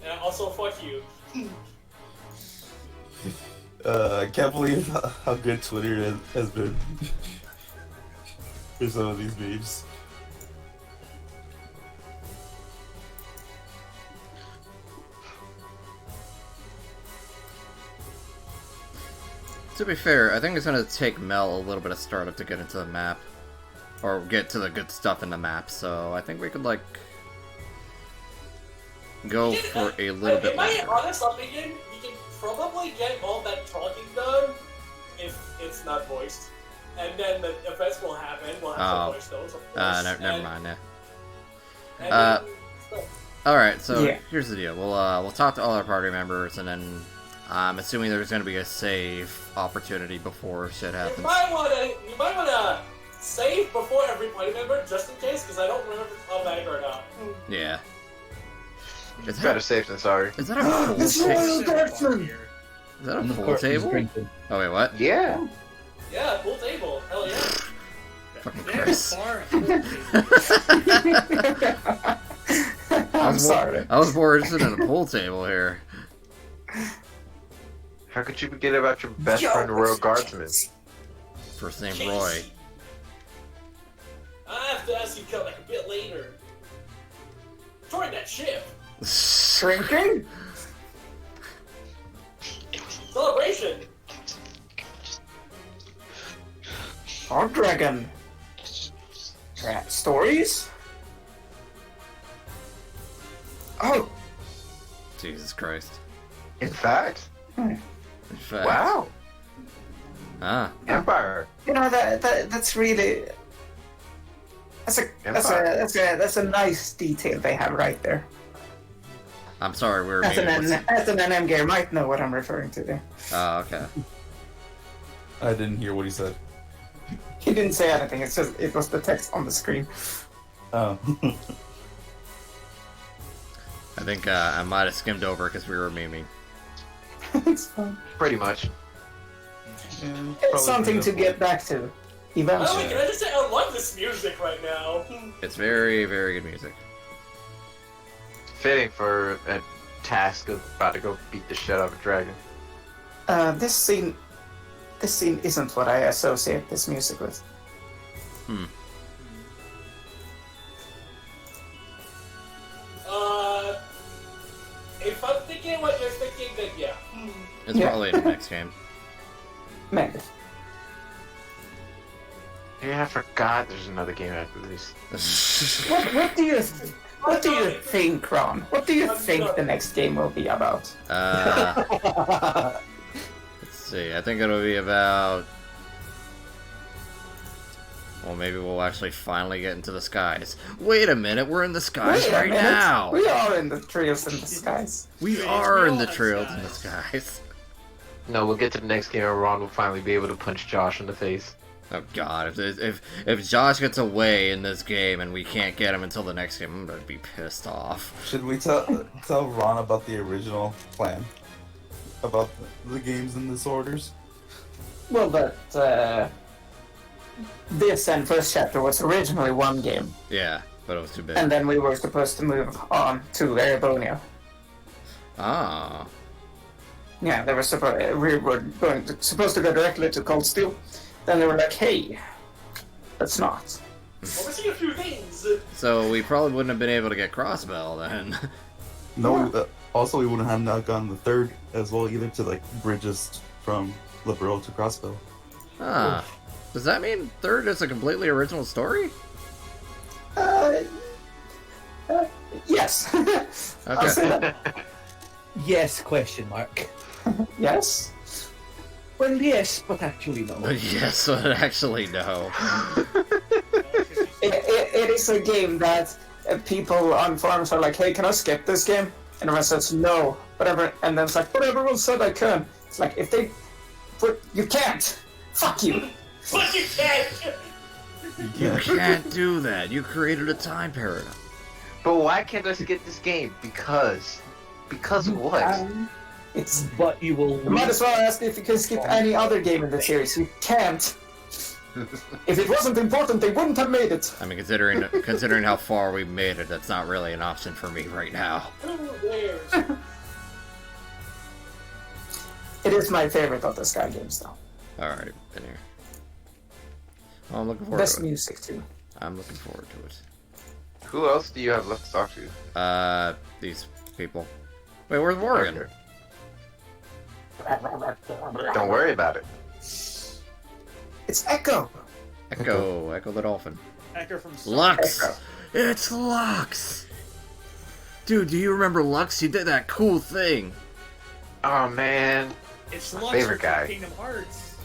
And also, fuck you. I can't believe how good Twitter has been for some of these memes. To be fair, I think it's gonna take Mel a little bit of startup to get into the map. Or get to the good stuff in the map, so I think we could, like, go for a little bit Am I longer. honest, I'm thinking you can probably get all that talking done if it's not voiced. And then the events will happen. We'll have to voice those, of course. Never mind, yeah. And then, Alright, so Yeah. here's the deal. We'll talk to all our party members, and then I'm assuming there's gonna be a save opportunity before shit you happens. might wanna save before every party member, just in case, because I don't remember if it's automatic or not. Yeah. Is Better that, safe than sorry. is that a full It's table? Royal Guardsman! Is that a And of full course he's table? drinking. Oh wait, what? Yeah. Yeah, full table. Hell yeah. Fucking There's Chris. bar and full table. I'm sorry. I was more interested in a pool table here. How could you forget about your best Yo, friend, Royal it's Guardsman? First name Jeez. Roy. I have to ask you to come like a bit later. Join that ship. Drinking? Celebration. Our dragon. Stories? Oh, Jesus Christ. In fact, In fact. wow. Ah. Empire. you know that's really that's a nice detail they have right there. I'm sorry, we were As meeting an NM gamer might know what I'm referring to there. Oh, okay. I didn't hear what he said. He didn't say anything. It's just it was the text on the screen. Oh. I think I might have skimmed over because we were memeing. It's fine. Pretty much. It's something to get back to By the way, eventually. can I just say I love this music right now? It's very, very good music. Fitting for a task of about to go beat the shit out of a dragon. This scene isn't what I associate this music with. If I'm thinking what you're thinking, then yeah. It's Yeah. probably in the next game. Maybe. Yeah, I forgot there's another game after this. What do you think, Ron? What do you think the next game will be about? Let's see. I think it'll be about. Well, maybe we'll actually finally get into the skies. Wait a minute, we're in the skies Wait a right minute. now. We are in the trails in the skies. We are in the trails in the skies. No, we'll get to the next game and Ron will finally be able to punch Josh in the face. Oh God! If Josh gets away in this game and we can't get him until the next game, I'm gonna be pissed off. Should we tell Ron about the original plan? About the games in this orders? Well, this and first chapter was originally one game, Yeah, but it was too big. and then we were supposed to move on to Erebonia. Ah. Yeah, they were we were supposed to go directly to Cold Steel. Then they were like, "Hey, let's not." Well, we're seeing a few things. So we probably wouldn't have been able to get Crossbell then. No, also we wouldn't have not gotten the third as well either to like bridges from Liberal to Crossbow. Ah. Does that mean third is a completely original story? Yes. I'll say that. Yes, question mark. Yes? Well, yes, but actually no. Yes, actually, no. It is a game that people on forums are like, hey, can I skip this game? And everyone says no, whatever. And then it's like, but everyone said I can. It's like, if they... But you can't. Fuck you. But you can't! You can't do that. You created a time paradigm. But why can't I skip this game? Because what? It's... But you will. You might as well ask if you can skip any other game in the series. You can't. If it wasn't important, they wouldn't have made it. I mean, considering how far we made it, that's not really an option for me right now. It is my favorite of the Sky games, though. Alright, been here. Well, I'm looking forward Best to it. music, too. I'm looking forward to it. Who else do you have left to talk to? These people. Wait, where's Morgan? Don't worry about it. It's Echo. Echo the dolphin. Echo from Lux! Echo. It's Lux! Dude, do you remember Lux? He did that cool thing. Oh man, It's My Lux favorite from guy. Kingdom Hearts.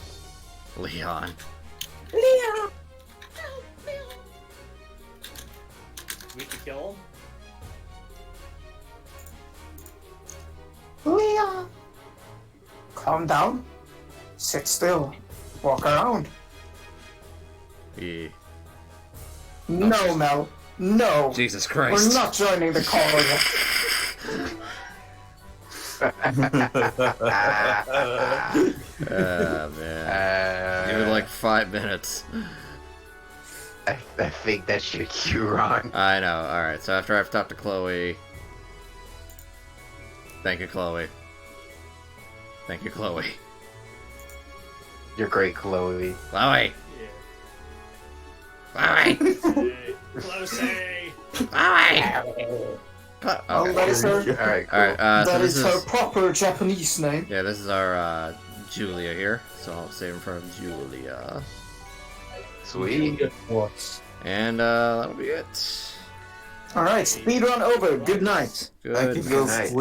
Leon. Leon. We could kill him. Leon. Calm down. Sit still. Walk around. Yeah. No, Mel. No. Jesus Christ. We're not joining the call yet. Man. Give it like 5 minutes. I think that should cue Ron. I know. Alright, so after I've talked to Chloe... Thank you, Chloe. Thank you, Chloe. You're great, Chloe. Chloe! Yeah. Chloe! Close. Chloe! Oh, that is her. Alright, cool. Alright, so That this is her proper Japanese name. Yeah, this is our, Julia here. So I'll save him from Julia. Sweet. And, that'll be it. Alright, speedrun over. Good night. Good. Good night.